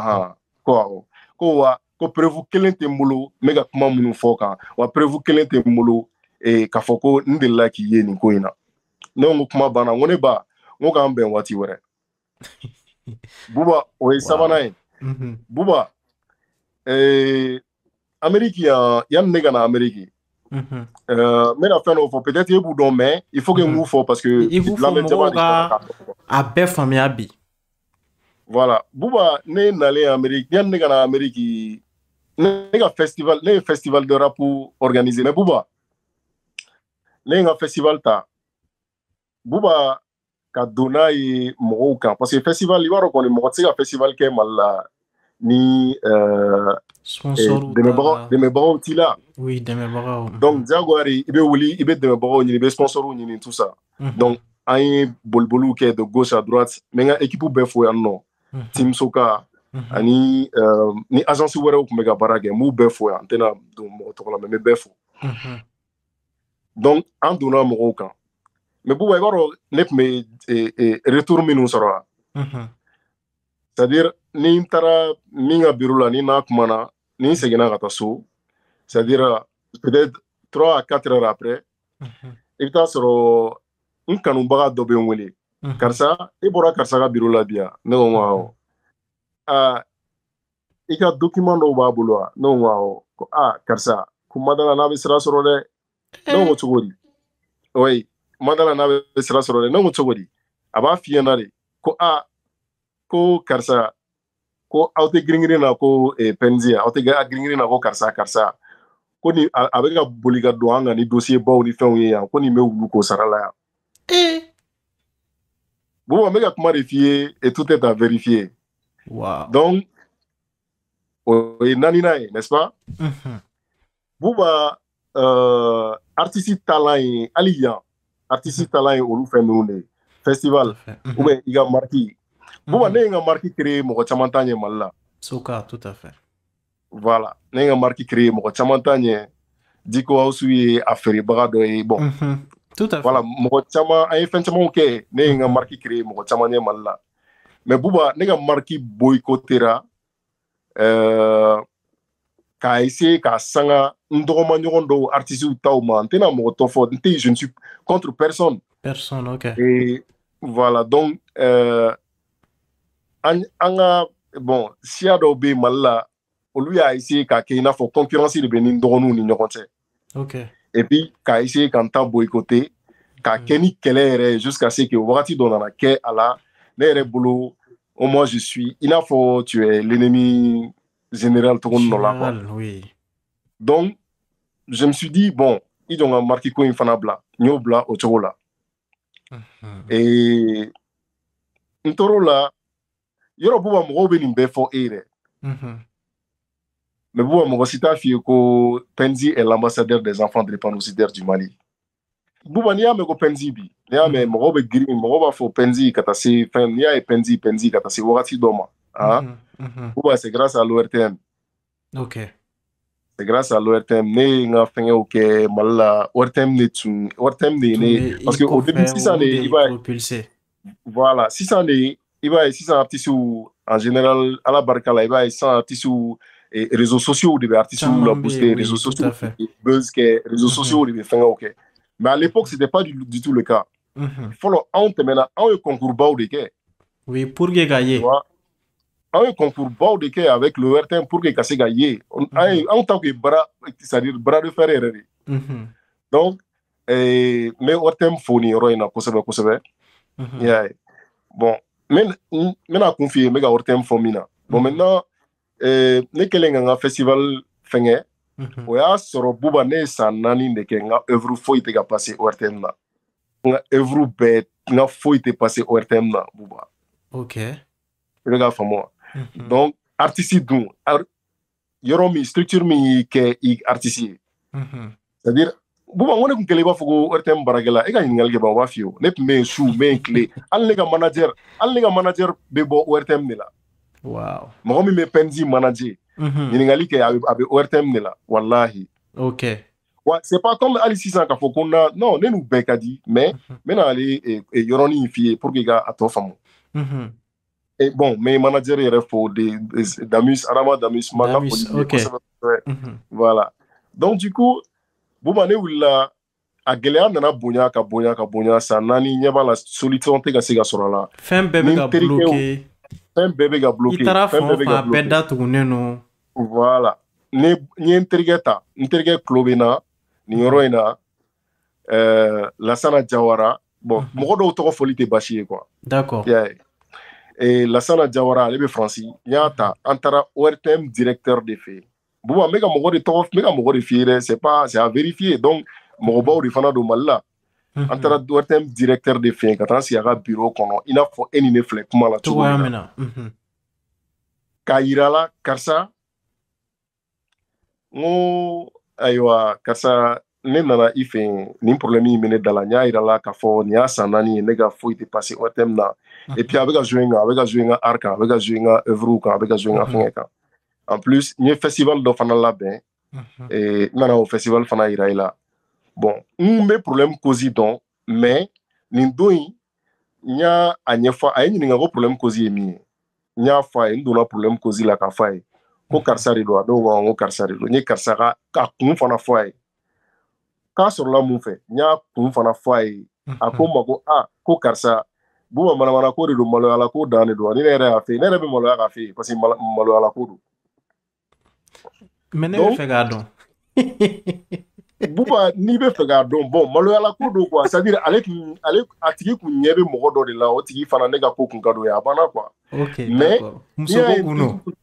ko awɔ ko wa ko preuve kelen tɛ n bolo n bɛ ka kuma minnu fɔ kan wa preuve kelen tɛ n bolo k'a fɔ ko n delila k'i ye nin ko in na ne ko kuma banna n ko ne ba n ko k'an bɛn waati wɛrɛ Bouba o ye sabanan ye Bouba Amérique yanni ne ka na Amérique n bɛna fɛn dɔw fɔ peut-être e b'u dɔn mais il faut que n k'u fɔ parce que mɔgɔw ka a bɛɛ faamuya bi voilà Bouba ne nalen Amérique yanni ne ka na Amérique ne ye festival de rap organisé mais Bouba ne ye n ka festival ta Bouba ka don n'a ye mɔgɔw kan parce que festival i b'a dɔn kɔni mɔgɔ tɛ se ka festival kɛ Mali la ni dɛmɛbagaw t'i la donc diyagoya i bɛ wuli i bɛ dɛmɛbagaw ɲini i bɛ sponsorw ɲini tout ça donc an ye boliboliw kɛ de gauche à droite mais n ka équipe bɛɛ fo yan nɔ Team Soka ani ni agence wɛrɛw tun bɛ ka baara kɛ n b'u bɛɛ fo yan n tɛna don mɔgɔ tɔgɔ la mais n bɛ bɛɛ fo donc an donna mɔgɔw kan mais Bouba i b'a dɔn ne tun bɛ retour minnu sɔrɔ c'est-à-dire ni n taara min ka bureau la ni n'a kumana ni n seginna ka taa so c'est-à-dire peut-être 3 à 4 heures après i bɛ taa sɔrɔ n kanubaga dɔ bɛ n wele karisa i bɔra karisa ka bureau la bi yan ne ko n ko awɔ i ka document dɔw b'a bolo wa ne ko n ko awɔ ko karisa ko madala n'a bɛ sira sɔrɔ dɛ ne ko cogo di oui madala n'a bɛ sira sɔrɔ dɛ ne ko cogo di a b'a f'i ɲɛna de ko ko karisa ko aw tɛ girin na ko Penzi aw tɛ girin na ko karisa ko ni a bɛ ka boli ka don an ka ni dossier baw ni fɛnw ye yan ko nin bɛ wulu ko sara la yan Bouba n bɛ ka kuma de f'i ye et tout est à vérifier donc o ye naaninan ye n'est-ce pas Bouba artiste talent ye hali yan artiste talent ye olu fɛn ninnu de ye festival ou bien i ka marque Bouba ne ye n ka marque créé mɔgɔ caman t'a ɲɛ Mali la Soka tout à fait voilà ne ye n ka marque créé mɔgɔ caman t'a ɲɛ Diko House ye a feerebaga dɔ ye bon tout à fait voilà mɔgɔ caman an ye fɛn camanw kɛ ne ye n ka marque créer mɔgɔ caman ye Mali la mais Buba ne ka marque boycottera k'a essayer k'a sanga n dɔgɔma ɲɔgɔn dɔw artistes taw ma n tɛna mɔgɔ tɔ fɔ je ne suis contre personne ok et voilà donc an ka bon siya dɔw bɛ Mali la olu y'a essayer k'a kɛ i n'a fɔ concurrence de bɛ ni n dɔgɔninw ni ɲɔgɔn cɛ ok et puis k'a essayer k'an ta boycotter k'a kɛ ni kɛlɛ yɛrɛ jusqu'à ce que wagati dɔ nana kɛ a la ne yɛrɛ bolo au moins je suis i n'a fɔ tu es l'ennemi général togonin dɔ la quoi oui. Donc je me suis dit bon i jɔ n ka marque ko in fana bila n y'o bila o cogo la et n tor'o la yɔrɔ Buba mɔgɔw bɛ nin bɛɛ fɔ e yɛrɛ mais Buba mɔgɔ si t'a f'i ye ko Penzi est l'ambassadeur des enfants drépanocytaires du Mali. Buba n'i y'a mɛn ko Penzi bi n'i y'a mɛn mɔgɔw bɛ girin mɔgɔw b'a fɔ Penzi ka taa se fɛn n'i y'a ye Penzi ka taa se wagati dɔ ma Buba c'est grâce à l'ORTM. Ok. C'est grâce à l'ORTM ne ye n ka fɛngɛw kɛ Mali la ORTM de ye ne parce que au début sisan de i b'a ye voilà sisan de i b'a ye sisan artistes en général ala barika la i b'a ye sisan artistes et réseaux sociaux de bɛ artistes la booster réseaux sociaux buzz kɛ réseaux sociaux de bɛ fɛngɛw kɛ mais à l'époque c'était pas du tout le cas fɔlɔ anw tɛmɛna anw ye concours baw de kɛ oui pour que ka ye anw ye concours baw de kɛ avec le ORTM pour que ka se ka ye anw ta kun ye bara c'est-à-dire bara de fer yɛrɛ de donc n bɛ ORTM fo nin yɔrɔ in na kosɛbɛ kosɛbɛ i y'a ye bon n bɛna kun f'i ye n bɛ ka ORTM fɔ min na bon maintenant ne kɛlen ka n ka festival fɛngɛ o y'a sɔrɔ Buba ne ye san 4 de kɛ n ka œuvre foyi tɛ ka passer ORTM na n ka œuvre bɛɛ n ka foyi tɛ passer ORTM na Buba ok i bɛ k'a faamu wa donc artiste dun yɔrɔ min structure min y'i kɛ i artiste ye c'est-à-dire Buba n ko ne tun kɛlen i b'a fɔ ko ORTM baarakɛla e ka ɲininkali kɛ ban o b'a f'i ye ne tun bɛ yen su n bɛ yen tile hali ne ka manager bɛ bɔ ORTM de la wow mɔgɔ min bɛ Penzi manager ɲininkali kɛ a bɛ ORTM de la wallahi ok wa c'est pas comme hali sisan k'a fɔ ko non ne n'u bɛɛ ka di mais n bɛna ale yɔrɔnin f'i ye pour que i ka a tɔ faamu et bon mais manager yɛrɛ fo Damus Adama Damus ma ka foli kosɛbɛ voilà donc du coup Buba ne wulila a gɛlɛya nana bonya ka bonya san 4 ɲɛ b'a la solution tɛ ka se ka sɔrɔ a la fɛn bɛɛ bɛ ka bloquer fɛn bɛɛ bɛ ka bloquer i taara fan o fan a bɛɛ datugunnen don voilà n ye n terikɛ ta n terikɛ tulo bɛ n na nin yɔrɔ in na Lassana Jawara bon mɔgɔ dɔw tɔgɔ fɔli tɛ baasi ye quoi d'accord Lassana Jawara ale bɛ Faransi n y'a ta an taara ORTM directeur de fɛ yen Buba n bɛ ka mɔgɔ de f'i ye dɛ c'est à vérifier donc mɔgɔbaw de fana don Mali la an taara ORTM directeur de fɛ yen ka taa sigi a ka bureau kɔnɔ i n'a fɔ e ni ne filɛ kuma la cogo min na k'a yira la karisa n ko ayiwa karisa ne nana i fɛ yen nin problème in bɛ ne da la n y'a yira la k'a fɔ nin y'a san 4 ye ne ka foyi tɛ passer ORTM na et puis a bɛ ka jouer n kan a bɛ ka jouer n ka art kan a bɛ ka jouer n ka œuvre kan a bɛ ka jouer n ka fɛngɛ kan en plus n ye festival dɔ fana labɛn n nana o festival fana yira i la bon n bɛ problème cause dɔn mais nin don in n y'a ɲɛfɔ a ye ɲininka ko problème cause ye min ye n y'a fɔ a ye n donna problème cause la k'a fɔ a ye ko karisa de don a dɔw ko karisa de don n ye karisa ka kun fana fɔ a ye k'a sɔrɔla mun fɛ n y'a kun fana fɔ a ye a ko n ma ko ko karisa Buba manamana ko de don maloyala ko dan de don ni ne yɛrɛ y'a fɛ ne yɛrɛ bɛ maloya k'a fɛ parce que maloyala ko don mais ne bɛ fɛ k'a dɔn Buba n'i bɛ fɛ k'a dɔn bon maloyala ko don quoi c'est-à-dire a tigi kun ɲɛ bɛ mɔgɔ dɔ de la o tigi fana ne ka ko kun ka d'o ye a banna quoi mais n'i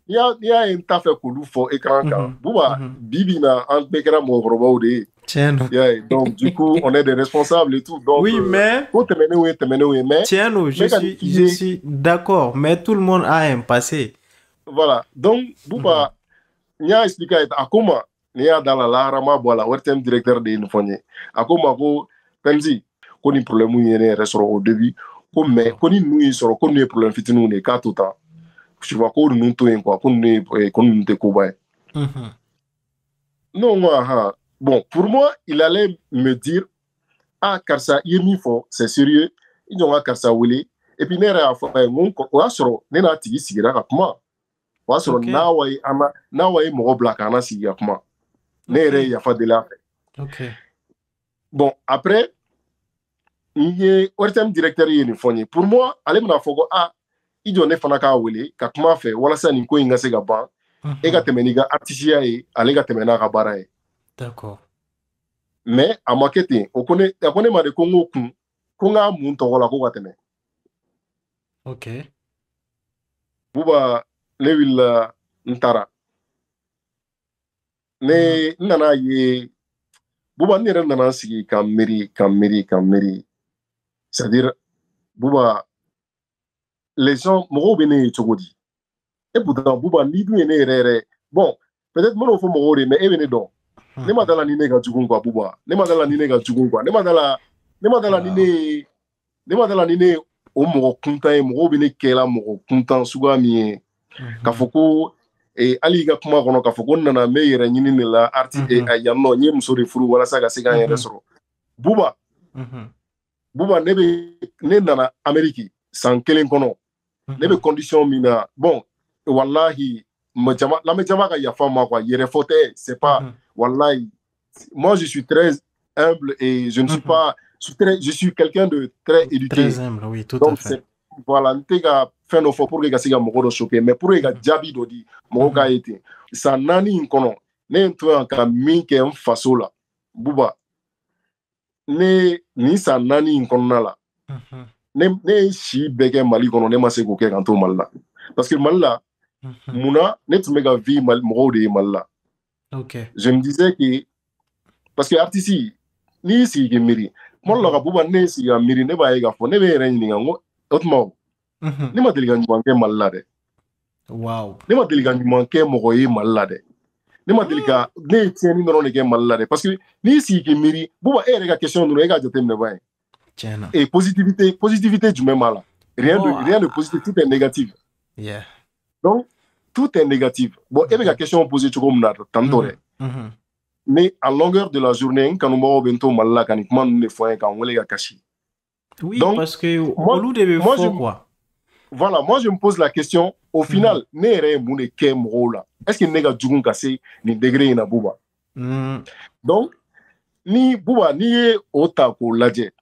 y'a ye n t'a fɛ k'olu fɔ écran kan Buba bi bi in na an bɛɛ kɛra mɔgɔkɔrɔbaw de ye tiɲɛ donc du coup on est des responsables et tout donc oui mais ko tɛmɛnen ye mais tiɲɛ don je suis d'accord mais tout le monde a un passé voilà donc Buba n y'a expliqué a ko ma n'i y'a da la lahara ma bɔ a la ORTM directeur de ye nin fɔ n ye a ko ma ko Penzi ko nin problème ye ne yɛrɛ sɔrɔ au début ko mais ko ni ninnu y'i sɔrɔ ko ninnu ye problème fitininw de ye k'a to tan tu vois ko ninnu to yen quoi ko ninnu tɛ koba ye ne ko Bon, pour moi, il allait me dire, ah, Karsa, il est mis fort, c'est sérieux. Ils ont Karsa Wili. Et puis, n'est rien à faire. On a sur, n'est pas tigi sigira kapma. On a sur, Ok. nawaï moro blakana sigira kapma. N'est rien, il y a pas de là. Ok. Bon, après, il y a un directeur qui est une pour moi, allez me la faire, ah, il y a un fanaka Wili, kapma fait, voilà ça, n'y ko inga se gaban. Et ga temeniga artisia et allez ga temena gabarae. D'accord. Mais à marketing, on connaît ma de Congo kun, Konga mun togola ko gateme. Ok. Buba ne will ntara. Ne nana ye Buba ne nana sigi kameri. C'est-à-dire Buba les gens mo bene chogodi. Et pourtant Buba ni du ne rere. Bon, peut-être mon fo mo mais e bene don. Ne madala ni ne ga jugungwa Buba. Ne madala ni ne ga jugungwa. Ne madala ni ne o mɔgɔ kuntan ye mɔgɔw bɛ ne kɛla mɔgɔ kuntan suguya min ye k'a fɔ ko hali i ka kuma kɔnɔ k'a fɔ ko n nana n bɛ yɛrɛ ɲini de la yan nɔ n ye muso de furu walasa ka se k'an yɛrɛ sɔrɔ Buba ne nana Amérique san 1 kɔnɔ ne bɛ condition min na bon wallahi lamɛ jama ka yafa ma quoi yɛrɛ fɔ tɛ c'est pas wallahi moi je suis très humble et je ne suis pas je suis quelqu'un de très éduqué. Très humble, oui, tout donc, à fait. Voilà, n tɛ ka fɛn dɔ fɔ pour que ka se ka mɔgɔ dɔ choquer mais pour que ka jaabi dɔ di mɔgɔ k'a ye ten san 4 in kɔnɔ ne ye n to yan ka min kɛ n faso la Buba ne nin san 4 in kɔnɔna la ne ye si bɛɛ kɛ Mali kɔnɔ ne ma se k'o kɛ ka n to Mali la parce que Mali la munna ne tun bɛ ka vie mɔgɔw de ye Mali la je me disais que parce que artiste n'i y'i sigi k'i miiri kuma dɔ la ka Buba ne y'i sigi ka miiri ne b'a ye k'a fɔ ne bɛ n yɛrɛ ɲininka n ko o tuma ne ma deli ka ɲuman kɛ Mali la dɛ ne ma deli ka ɲuman kɛ mɔgɔ ye Mali la dɛ ne ma deli ka ne ye tiɲɛni dɔrɔn de kɛ Mali la dɛ parce que n'i y'i sigi k'i miiri Buba e yɛrɛ ka question dɔrɔn e k'a jateminɛ ba ye et positivité jumɛn b'a la rien de positif tout est négatif donc tout est négatif bon e bɛ ka question poser cogo min na tantɔ dɛ mais à longueur de la journée n kanubagaw bɛ n to Mali la ka nin kuma ninnu de fɔ n ye k'an wele ka kasi oui donc, parce que olu de bɛ fɔ quoi voilà moi je me pose la question au final ne yɛrɛ ye mun de kɛ mɔgɔw la est-ce que ne ka jugu ka se nin degré in na Buba donc Buba n'i ye o ta k'o lajɛ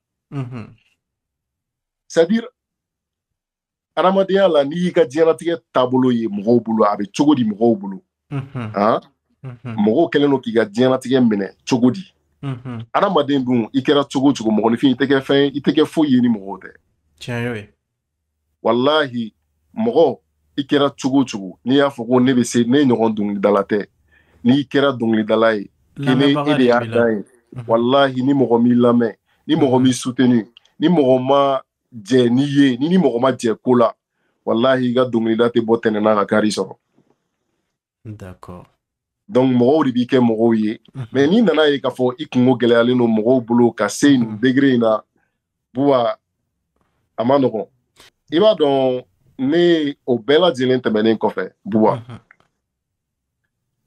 c'est-à-dire adamadenya la n'i y'i ka diɲɛlatigɛ taabolo ye mɔgɔw bolo a bɛ cogo di mɔgɔw bolo mɔgɔw kɛlen don k'i ka diɲɛlatigɛ minɛ cogo di adamaden dun i kɛra cogo cogo mɔgɔninfin i tɛ kɛ foyi ye ni mɔgɔw tɛ tiɲɛ ye wallahi mɔgɔ i kɛra cogo cogo n'i y'a fɔ ko ne bɛ se ne ɲɔgɔn dɔnkilidala tɛ n'i kɛra dɔnkilidala ye k'i e de y'a dan ye wallahi ni mɔgɔ m'i lamɛn ni mɔgɔ m'i soutenu ni mɔgɔ ma jɛ n'i ye ni mɔgɔ ma jɛ ko la wallahi i ka dɔnkilida tɛ bɔ tɛnɛn na ka kari sɔrɔ d'accord donc mɔgɔw de b'i kɛ mɔgɔw ye mais n'i nana ye k'a fɔ i kungo gɛlɛyalen don mɔgɔw bolo ka se nin degré in na Buba a ma nɔgɔn i b'a dɔn ne o bɛɛ lajɛlen tɛmɛnen kɔfɛ Buba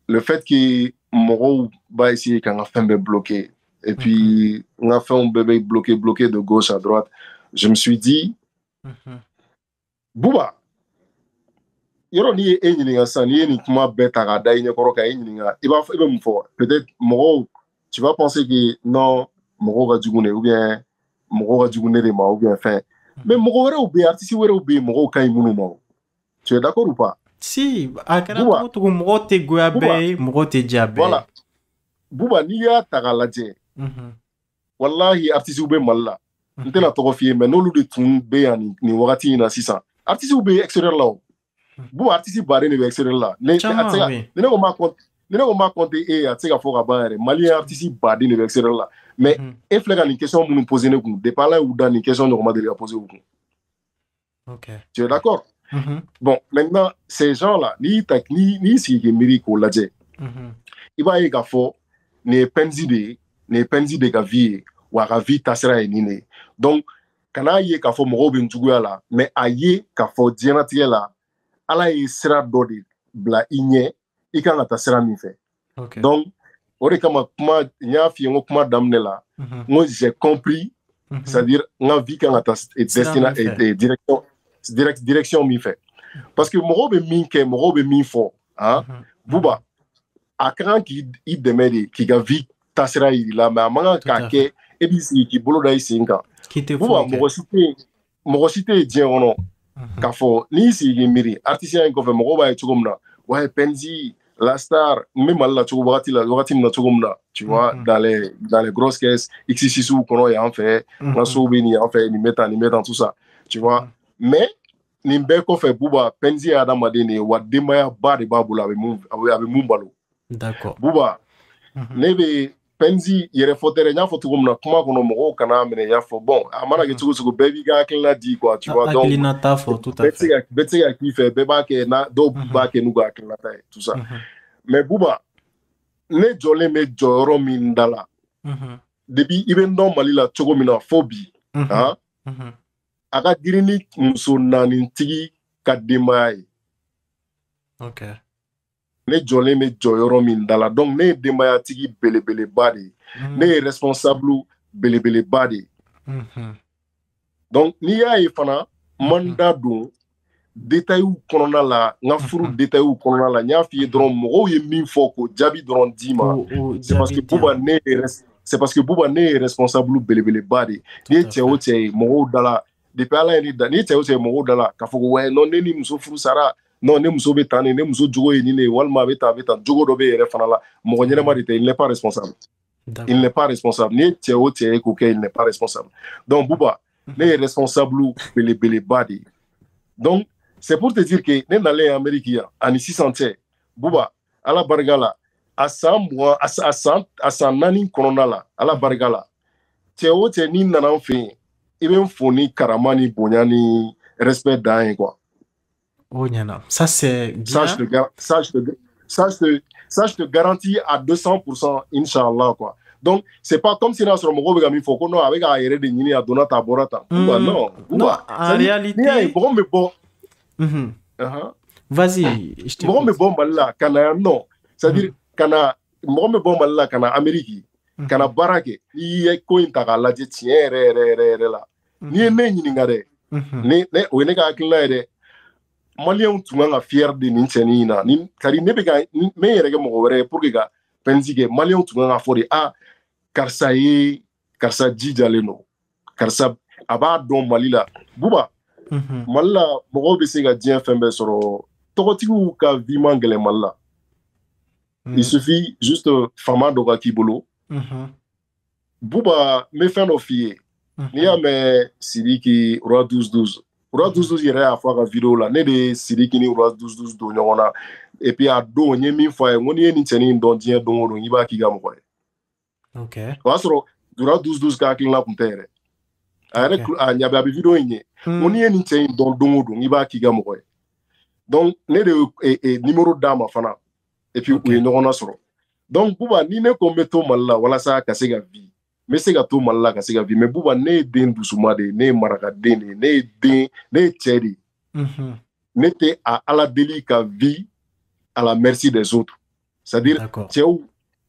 le fait que mɔgɔw b'a essayer ka n ka fɛn bɛɛ bloquer et puis n ka fɛnw bɛɛ bɛ bloquer de gauche à droite je me suis dit Buba yɔrɔ n'i ye e ɲininka sisan n'i ye nin kuma bɛɛ ta k'a da i ɲɛkɔrɔ ka e ɲininka i b'a fɔ i bɛ mun fɔ peut-être mɔgɔw tu vas penser que non mɔgɔw ka jugu ne ou bien mɔgɔw ka jugu ne de ma ou bien fɛn mais mɔgɔ wɛrɛw bɛ yen artiste wɛrɛw bɛ yen mɔgɔw ka ɲi minnu ma tu es d'accord ou pas si a kɛra cogo cogo mɔgɔw tɛ goya bɛɛ ye mɔgɔw tɛ diya bɛɛ ye voilà Buba n'i y'a ta k'a lajɛ wallahi artiste bɛ Mali la n tɛna tɔgɔ f'i ye mais n'olu de tun bɛ yan nin wagati in na sisan artiste bɛ extérieur la o Buba artiste baden de bɛ extérieur la ni ne ko m'a compter e a tɛ se ka fɔ ka ban yɛrɛ malien artiste baden de bɛ extérieur la mais e filɛ ka nin question minnu poser ne kun depuis Ala y'u da nin question ɲɔgɔnma deli ka poser u kun tu es d'accord bon maintenant ces gens là n'i sigi k'i miiri k'o lajɛ i b'a ye k'a fɔ nin ye Penzi de ye ka vie ye wa a ka vie taasira ye nin de ye donc kan'a ye k'a fɔ mɔgɔw bɛ n juguya la mais a ye k'a fɔ diɲɛlatigɛ la Ala ye sira dɔ de bila i ɲɛ i kan ka taa sira min fɛ donc o de kama kuma n y'a f'i ye n ko kuma daminɛ la n ko j'ai compris c'est-à-dire n ka vie kan ka taa direction min fɛ parce que mɔgɔw bɛ min kɛ mɔgɔw bɛ min fɔ Buba a ka kan k'i dɛmɛ de k'i ka vie taasira yir'i la mais a man kan k'a kɛ e b'i sigi k'i bolo da i sen kan Buba mɔgɔ si tɛ yen diɲɛ kɔnɔ k'a fɔ n'i y'i sigi k'i miiri artisiya in kɔfɛ mɔgɔw b'a ye cogo min na ouais Penzi La Star n bɛ Mali la wagati min na cogo min na tu vois dans les grosses caisses X6 kɔnɔ yan fɛ n ka sow bɛ nin yan fɛ nin bɛ tan tout ça tu vois mais nin bɛɛ kɔfɛ Buba Penzi ye adamaden de ye wa denbaya ba de b'a bolo a bɛ mun balo d'accord Buba ne bɛ Penzi yɛrɛ fɔ tɛ dɛ n y'a fɔ cogo min na kuma kɔnɔ mɔgɔw kana minɛ n y'a fɔ bon a mana kɛ cogo cogo bɛɛ b'i ka hakilina di quoi tu vois donc hakilina t'a fɔ tout à fait bɛɛ tɛ se ka k'i fɛ bɛɛ b'a kɛ dɔw b'a kɛ n'u ka hakilina ta ye tout ça mais Buba ne jɔlen bɛ jɔyɔrɔ min da la depuis i bɛ n dɔn Mali la cogo min na fo bi a ka girin ni muso naanitigi ka denbaya ye ne jɔlen bɛ jɔyɔrɔ min da la donc ne ye denbayatigi belebeleba de ye ne ye responsable belebeleba de ye donc n'i y'a ye fana man da don détails kɔnɔna la n ka furu détails kɔnɔna la n y'a f'i ye dɔrɔn mɔgɔw ye min fɔ ko jaabi dɔrɔn d'i ma c'est parce que Buba ne ye responsable belebeleba de ye n'i ye cɛ o cɛ ye mɔgɔw da la depuis Ala ye ne da n'i ye cɛ o cɛ ye mɔgɔw da la k'a fɔ ko ouais non ne ni muso furu sara non ne muso bɛ tan ne muso jogo ye nin de ye walima a bɛ tan jogo dɔ bɛ yɛrɛ fana la mɔgɔ ɲɛnama de tɛ il n'est pas responsable il n'est pas responsable n'i ye cɛ o cɛ ye k'o kɛ il n'est pas responsable donc Buba ne ye responsable belebeleba de ye donc c'est pour te dire que ne nalen Amérique yan ani sisan cɛ Buba Ala barika la a san 4 kɔnɔna la Ala barika la cɛ o cɛ n'i nana an fɛ yen i bɛ n fo ni karama ni bonya ni respect dan ye quoi. Oh, Niana. Ça, c'est bien. Ça, je te garantis à 200%, Inch'Allah, quoi. Donc, c'est pas comme si nous sommes en faut qu'on avec un de Nini à Donata Borata. Non, en réalité. Vas-y, je te dis. Non, c'est-à-dire, kana bon kana Amérique, kana barake, il y a quoi in tagala, tiens, là. Ni n'ingare. Ne o ne ka akila ere Maliens tun kan ka fier de nin cɛnin na ni kari ne bɛ ka me yɛrɛ kɛ mɔgɔ wɛrɛ ye pour que ka Penzi kɛ Maliens tun kan ka fɔ de karisa jijalen don karisa a b'a dɔn Mali la Buba Mali la mɔgɔw bɛ se ka diɲɛ fɛn bɛɛ sɔrɔ tɔgɔtigiw ka vie man gɛlɛn Mali la il suffit juste fama dɔ ka k'i bolo Buba n bɛ fɛn dɔ f'i ye n'i y'a mɛn Sidiki Roi 12-12 Roi 12-12 yɛrɛ y'a fɔ a ka vidéo la ne de ye Sidiki ni Roi 12-12 don ɲɔgɔn na et puis a don n ye min fɔ a ye n ko n'i ye nin cɛnin dɔn diɲɛ don o don i b'a k'i ka mɔgɔ ye o y'a sɔrɔ Roi 12-12 ka hakilina tun tɛ yɛrɛ a yɛrɛ a ɲabe a bɛ vidéo in ye n ko n'i ye nin cɛ in dɔn don o don i b'a k'i ka mɔgɔ ye donc ne de ye numéro d'a ma fana et puis u ye ɲɔgɔn nasɔrɔ donc Buba ni ne ko n bɛ to Mali la walasa ka se ka vie n bɛ se ka to Mali la ka se ka vie mais Buba ne ye den dusuma de ye ne ye marakaden de ye ne ye cɛ de ye ne tɛ a Ala deli ka vie à la merci des autres c'est-à-dire cɛw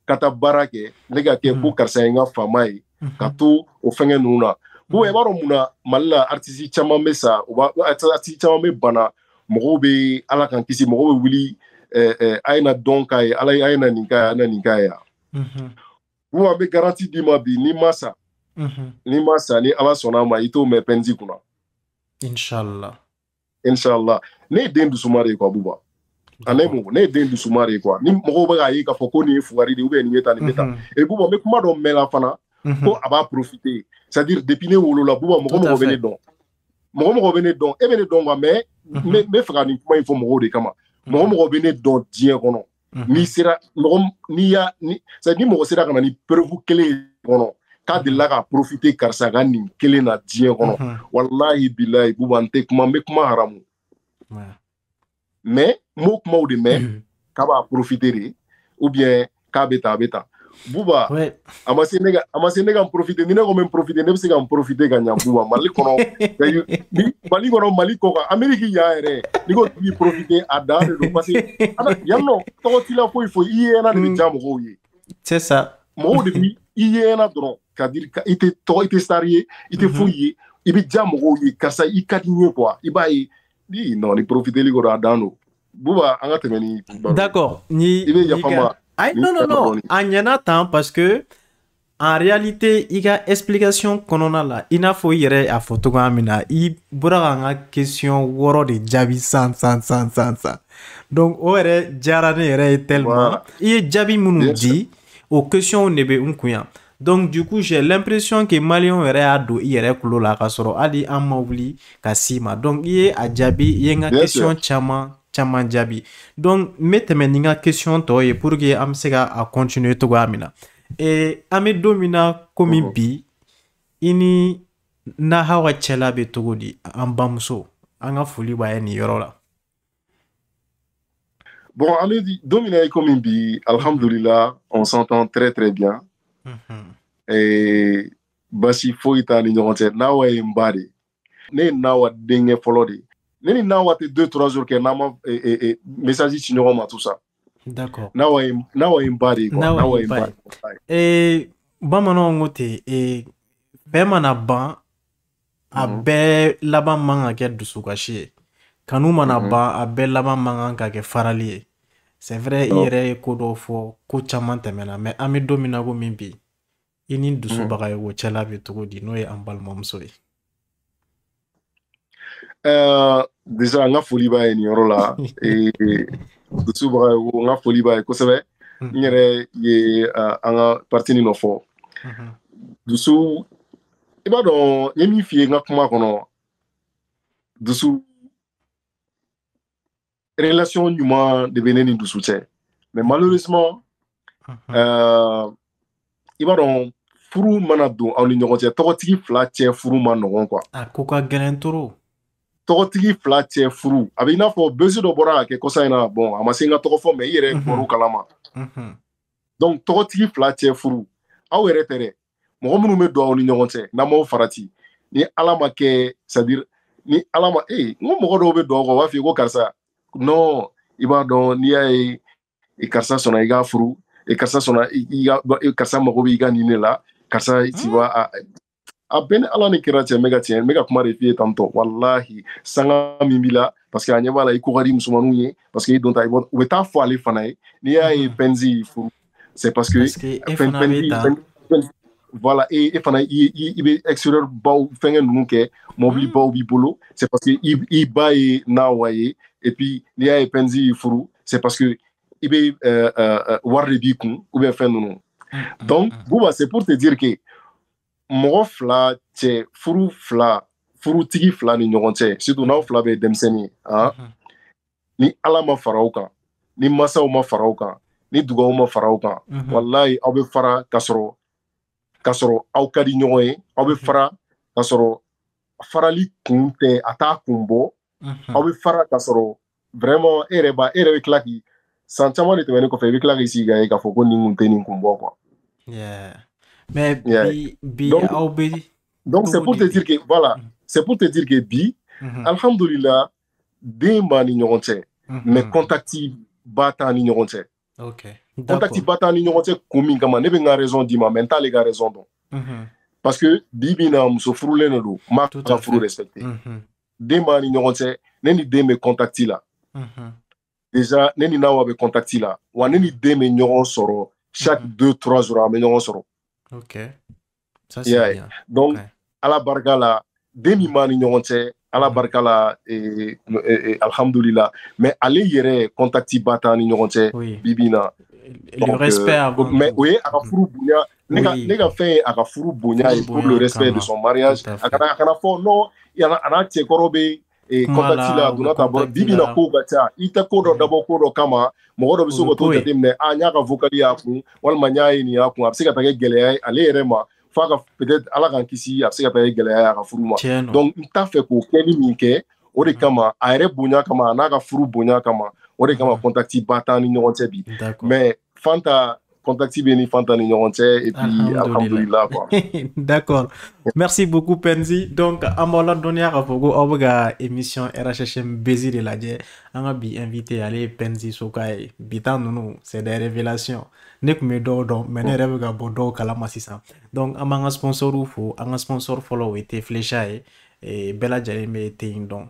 ka taa baara kɛ ne ka kɛ ko karisa ye n ka faama ye ka to o fɛngɛ ninnu na Buba i b'a dɔn mun na Mali la artiste caman bɛ sa artiste caman bɛ bana mɔgɔw bɛ Ala k'an kisi mɔgɔw bɛ wuli a ye na dɔn k'a ye Ala a ye na nin k'a ye a na nin k'a ye Buba bɛ garanti d'i ma bi n'i ma sa ni Ala sɔnna a ma i t'o mɛn Penzi kunna Inch'Allah ne ye den dusuma de ye quoi Buba ne ye den dusuma de ye quoi ni mɔgɔw bɛ k'a ye k'a fɔ ko nin ye fugari de ou bien nin bɛ tan et Buba n bɛ kuma dɔ mɛn la fana ko a b'a profiter c'est-à-dire depuis ne wolola Buba mɔgɔ bɛ ne dɔn e bɛ ne dɔn quoi mais n bɛ fɛ ka nin kuma in fɔ mɔgɔw de kama mɔgɔ bɛ ne dɔn diɲɛ kɔnɔ n'i sera ni mɔgɔ sera ka na ni preuve kelen kɔnɔ k'a delila ka profiter karisa ka nin kelen na diɲɛ kɔnɔ wallahi bilahi Buba n tɛ kuma n bɛ kuma haramu mais n b'o kumaw de mɛn k'a b'a profiter de ou bien k'a bɛ tan a bɛ tan Buba a ma se ne ka n profiter ni ne ko n bɛ n profiter ne bɛ se ka n profiter ka ɲɛ Buba Mali kɔnɔ Mali kɔ kan Amérique yan yɛrɛ n'i ko k'i profiter a dan de don parce que yan nɔ tɔgɔ t'i la foyi i ye na de bɛ diya mɔgɔw ye C'est ça. Mɔgɔw de bi i yena dɔrɔn k'a dire i tɛ tɔgɔ i tɛ star ye i tɛ foyi ye i bɛ diya mɔgɔw ye karisa i ka di n ye quoi i b'a ye ni non ni profiteli ko don a dan don Buba an ka tɛmɛ ni d'accord ni i bɛ yafa ma ay non non non a ɲɛna tan parce que en réalité i ka explication kɔnɔna la i n'a fɔ i yɛrɛ a fɔ cogoya min na i bɔra ka n ka question 6 de jaabi san donc o yɛrɛ diyara ne yɛrɛ ye tellement i ye jaabi minnu di o question ne bɛ n kun yan donc du coup j'ai l'impression que maliyɛnw yɛrɛ y'a don i yɛrɛ kulo la k'a sɔrɔ hali an ma wuli ka s'i ma donc i ye a jaabi i ye n ka question caman jaabi donc n bɛ tɛmɛ ni n ka question tɔ ye pour que an bɛ se ka a continuer cogoya min na an bɛ don min na komi bi i ni n'aw ka cɛla bɛ cogo di an bamuso an ka foli b'a ye nin yɔrɔ la. Bon, on est dominé comme bi, alhamdulillah, on s'entend très très bien. Et basi foi ta ni ɲɔgɔn n'a wa ye n ba de ne n'a wa denkɛ fɔlɔ de ne ni n'a wa tɛ 2-3 jours kɛ n'a ma message ci ɲɔgɔn ma tout ça. D'accord. N'a wa ye n ba de quoi n'a wa ye n ba de. Bamananw ko ten bɛɛ mana ban a bɛɛ laban man ka kɛ dusukasi ye kanu mana ban a bɛɛ laban man ka kɛ farali ye c'est vrai i yɛrɛ ye ko dɔw fɔ ko caman tɛmɛna mais an bɛ don min na ko min bi i ni dusubaga ye o cɛla bɛ cogo di n'o ye an balimamuso ye. Déjà n ka foli b'a ye nin yɔrɔ la dusubaga ye n ka foli b'a ye kosɛbɛ n yɛrɛ ye an ka parti nin nɔ fɔ dusu i b'a dɔn n ye min f'i ye n ka kuma kɔnɔ dusu relation ɲuman de bɛ ne ni dusu cɛ mais malheureusement i b'a dɔn furu mana don aw ni ɲɔgɔn cɛ tɔgɔtigi fila cɛ furu ma nɔgɔn quoi. A ko ka gɛlɛn trop. Tɔgɔtigi fila cɛ furu a bɛ i n'a fɔ bɛsi dɔ bɔra ka kɛ kɔsa in na bon a ma se n ka tɔgɔ fɔ mais i yɛrɛ bɔr'o kalama. Donc tɔgɔtigi fila cɛ furu aw yɛrɛ tɛ dɛ mɔgɔ minnu bɛ don aw ni ɲɔgɔn cɛ n'an m'aw farati ni ala ma kɛ c'est à dire ni ala ma n ko mɔgɔ dɔw bɛ don aw kan u b'a fɔ i ko karisa non i b'a dɔn n'i y'a ye karisa sɔnna i ka furu karisa sɔnna karisa mago b'i ka nin de la karisa tu vois a bɛɛ ni ala ni kira cɛ n bɛ ka kuma de f'i ye tantɔ walahi sanga min b'i la parce que a ɲɛ b'a la i ko ka di musomaninw ye parce que i don ta u bɛ taa fɔ ale fana ye n'i y'a ye Penzi furu c'est parce que voilà e fana i bɛ extérieur baw fɛngɛ ninnu kɛ mobili baw b'i bolo c'est parce que i ba ye Nawa ye et puis n'i y'a ye Penzi furu c'est parce que i bɛ wari de b'i kun ou bien fɛn ninnu donc Buba c'est pour te dire que mɔgɔ fila cɛ furutigi fila ni ɲɔgɔn cɛ surtout n'aw fila bɛ denmisɛnnin ye ni ala ma fara aw kan ni masaw ma fara aw kan ni dugaw ma fara aw kan wallahi aw bɛ fara ka sɔrɔ aw ka di ɲɔgɔn ye aw bɛ fara ka sɔrɔ farali kun tɛ a t'a kun bɔ aw bɛ fara ka sɔrɔ vraiment e yɛrɛ bɛ tila k'i san caman de tɛmɛnen kɔfɛ i bɛ tila k'i sigi k'a ye k'a fɔ ko nin kun tɛ nin kun bɔ quoi. Mais bi donc c'est pour te dire que voilà c'est pour te dire que bi alhamdulillah den b'a ni ɲɔgɔn cɛ mais contacti ba t'an ni ɲɔgɔn cɛ contacti ba t'an ni ɲɔgɔn cɛ kun min kama ne bɛ n ka raison d'i ma mais n t'ale ka raison dɔn parce que bi bi na muso furulen de don n b'a ka furu respecter den b'a ni ɲɔgɔn cɛ ne ni den bɛ contacti la déjà ne ni Nawa bɛ contacti la wa ne ni den bɛ ɲɔgɔn sɔrɔ chaque 2-3 jours an bɛ ɲɔgɔn sɔrɔ. Ok, ça c'est bien. Donc, ala barika la, den min b'a ni ɲɔgɔn cɛ, ala barika la, alhamdulillah. Mais ale yɛrɛ contacti ba t'an ni ɲɔgɔn cɛ, bibi na. Le respect avant. Mais o ye a ka furu bonya, ne ka fɛn ye a ka furu bonya ye pour le respect de son mariage. A kana fɔ non, a n'a cɛkɔrɔ bɛ contacti la, donna ta bɔ, bibi na ko ka ca. I tɛ ko dɔ dabɔ ko dɔ kama. Mɔgɔ dɔ bɛ se k'o to jateminɛ n y'a ka vocali y'a kun walima n y'a ye nin y'a kun a bɛ se ka taa kɛ gɛlɛya ye ale yɛrɛ ma f'a ka peut-être ala k'an kisi a bɛ se ka taa kɛ gɛlɛya ye a ka furu ma donc n t'a fɛ k'o kɛli min kɛ o de kama a yɛrɛ bonya kama a n'a ka furu bonya kama o de kama contacti ba t'an ni ɲɔgɔn cɛ bi mais Fanta contacti bɛ ni Fanta ni ɲɔgɔn cɛ et puis alhamdulillah quoi. D'accord, merci beaucoup Penzi. Donc an b'aw ladɔnniya k'a fɔ ko aw bɛ ka émission RHHM Bezi de lajɛ an ka bi invité ale ye Penzi Soka ye bi ta ninnu c'est des révélations ne kun bɛ dɔw dɔn mais ne yɛrɛ bɛ ka bɔ dɔw kalama sisan donc an b'an ka sponsoriw fo an ka sponsor fɔlɔ o ye te flécha ye bɛɛ lajɛlen bɛ te in dɔn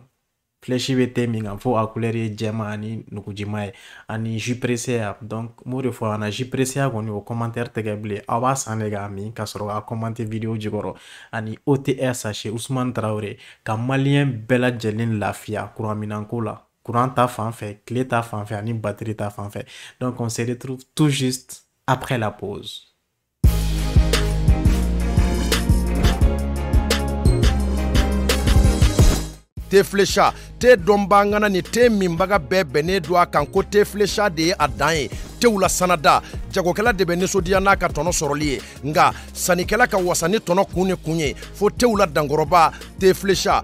Fléchi bɛ te min kan fo a couleur ye jɛma ani nugujima ye ani jus pressé ya donc m'o de fɔ an na jus pressé ya kɔni o commentaire tɛ kɛ bilen aw b'a san de k'a min ka sɔrɔ ka commenter vidéo jukɔrɔ ani OTR sachet Ousmane Traoré ka maliyɛn bɛɛ lajɛlen lafiya courant minanko la courant ta fan fɛ tile ta fan fɛ ani batterie ta fan fɛ donc on se retrouve tout juste après la pause. te flécha te dɔnbangana ni te minbaga bɛɛ bɛnnen do a kan ko te flécha de ye a dan ye tew la sanada jagokɛla de bɛ nisɔndiya n'a ka tɔnɔ sɔrɔli ye nga sannikɛla ka wasa ni tɔnɔ kun ni kun ye fo tew la dankɔrɔba te flécha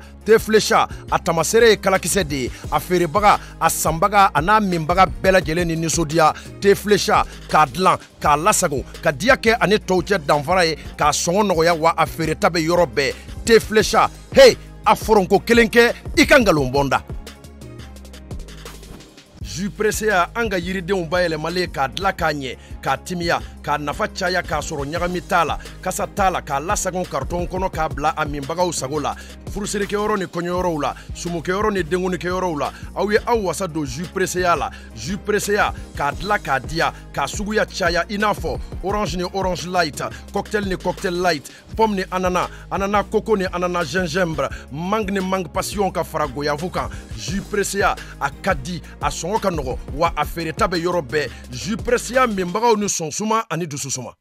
a tamasere ye kalakisɛ de ye a feerebaga a sanbaga a n'a minbaga bɛɛ lajɛlen ni nisɔndiya te flécha k'a dilan k'a lasago ka diya kɛ ani tɔw cɛ danfara ye k'a sɔngɔ nɔgɔya wa a feereta bɛ yɔrɔ bɛɛ te flécha hey a foronko kelen kɛ i ka ngalon bɔnda jus pressé ya an ka yiridenw bayɛlɛmalen k'a dilan k'a ɲɛ k'a timiya k'a nafa caya k'a sɔrɔ ɲagami t'a la kasa t'a la k'a lasagon karton kɔnɔ k'a bila a minbagaw sago la furusirikɛyɔrɔ ni kɔɲɔyɔrɔw la sumukɛyɔrɔ ni denkunikɛyɔrɔw la aw ye aw wasa don jus pressé ya la jus pressé ya k'a dilan k'a diya k'a suguya caya i n'a fɔ orange ni orange light cocktail ni cocktail light pomme ni ananas ananas coco ni ananas gingembre mangue ni mangue passion ka fara goyavu kan jus pressé ya a ka di a sɔngɔ ka nɔgɔ wa a feereta bɛ yɔrɔ bɛɛ jus pressé ya minbagaw ni sɔnsuma ani dususuma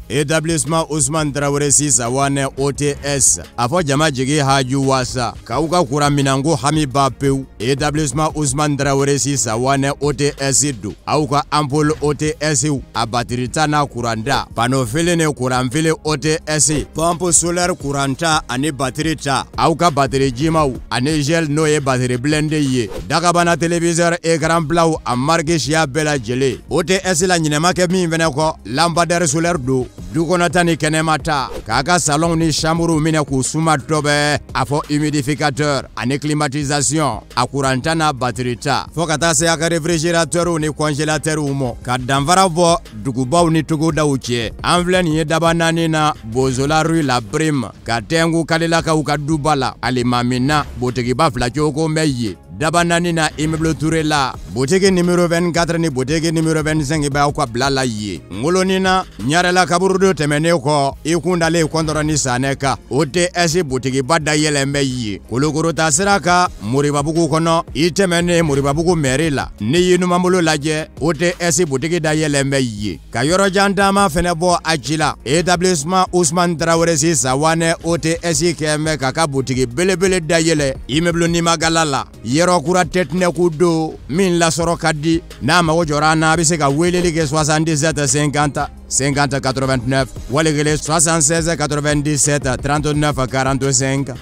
établissement Ousmane Traoré Sisawane OTS a fɔ jama jigi haju wasa k'aw ka kuran minanko hami ba pewu établissement Ousmane Traoré Sisawane OTS do aw ka ampoule OTS a batterie ta n'a kuran da panneau fili ni kuran fili OTS pompe solaire kuran ta ani batterie ta aw ka batterie jimaw ani gel n'o ye batterie blindé ye dagabana téléviseur écran blaw a marque siya bɛɛ lajɛlen OTS la ɲinɛma kɛ min fɛnɛ kɔ lampadaire solaire do dukɔnɔta ni kɛnɛma ta k'a ka salon ni chambre minɛ k'u suma dɔbɛ a fɔ humidificateur ani climatisation a kuranta n'a batterie ta fɔ ka taa se a ka réfrigérateur ni congélateur mɔ ka danfara bɔ dugubaw ni togodaw cɛ an filɛ nin ye daba naani na Bozola rue la Brime ka tɛngu kalilakaw ka duba la alimamina botigiba fila cogo mɛ ye daba naani na immeuble Touré la boutique numéro 24 ni boutique numéro 25 b'aw ka bila la ye ngolonina ɲarela kaburu do tɛmɛnen kɔ i kundalen kɔntɔrɔni sanɛ kan OTS boutique ba da yɛlɛn bɛ ye Kolokorota sira kan Moribabugu kɔnɔ i tɛmɛnen Moribabugu mairie la ni y'i numanbolo lajɛ OTS boutique da yɛlɛn bɛ ye ka yɔrɔjan dama fɛnɛ bɔ a ci la établissement Ousmane Traoré Sisawane OTS kɛn bɛ k'a ka boutique belebele da yɛlɛ immeuble Nimagala la yɔrɔ kura tɛtinɛku do min lasɔrɔ ka di n'a mago jɔra an na a bɛ se ka weleli kɛ 77 50 50 89 walikele 76 97 39 45.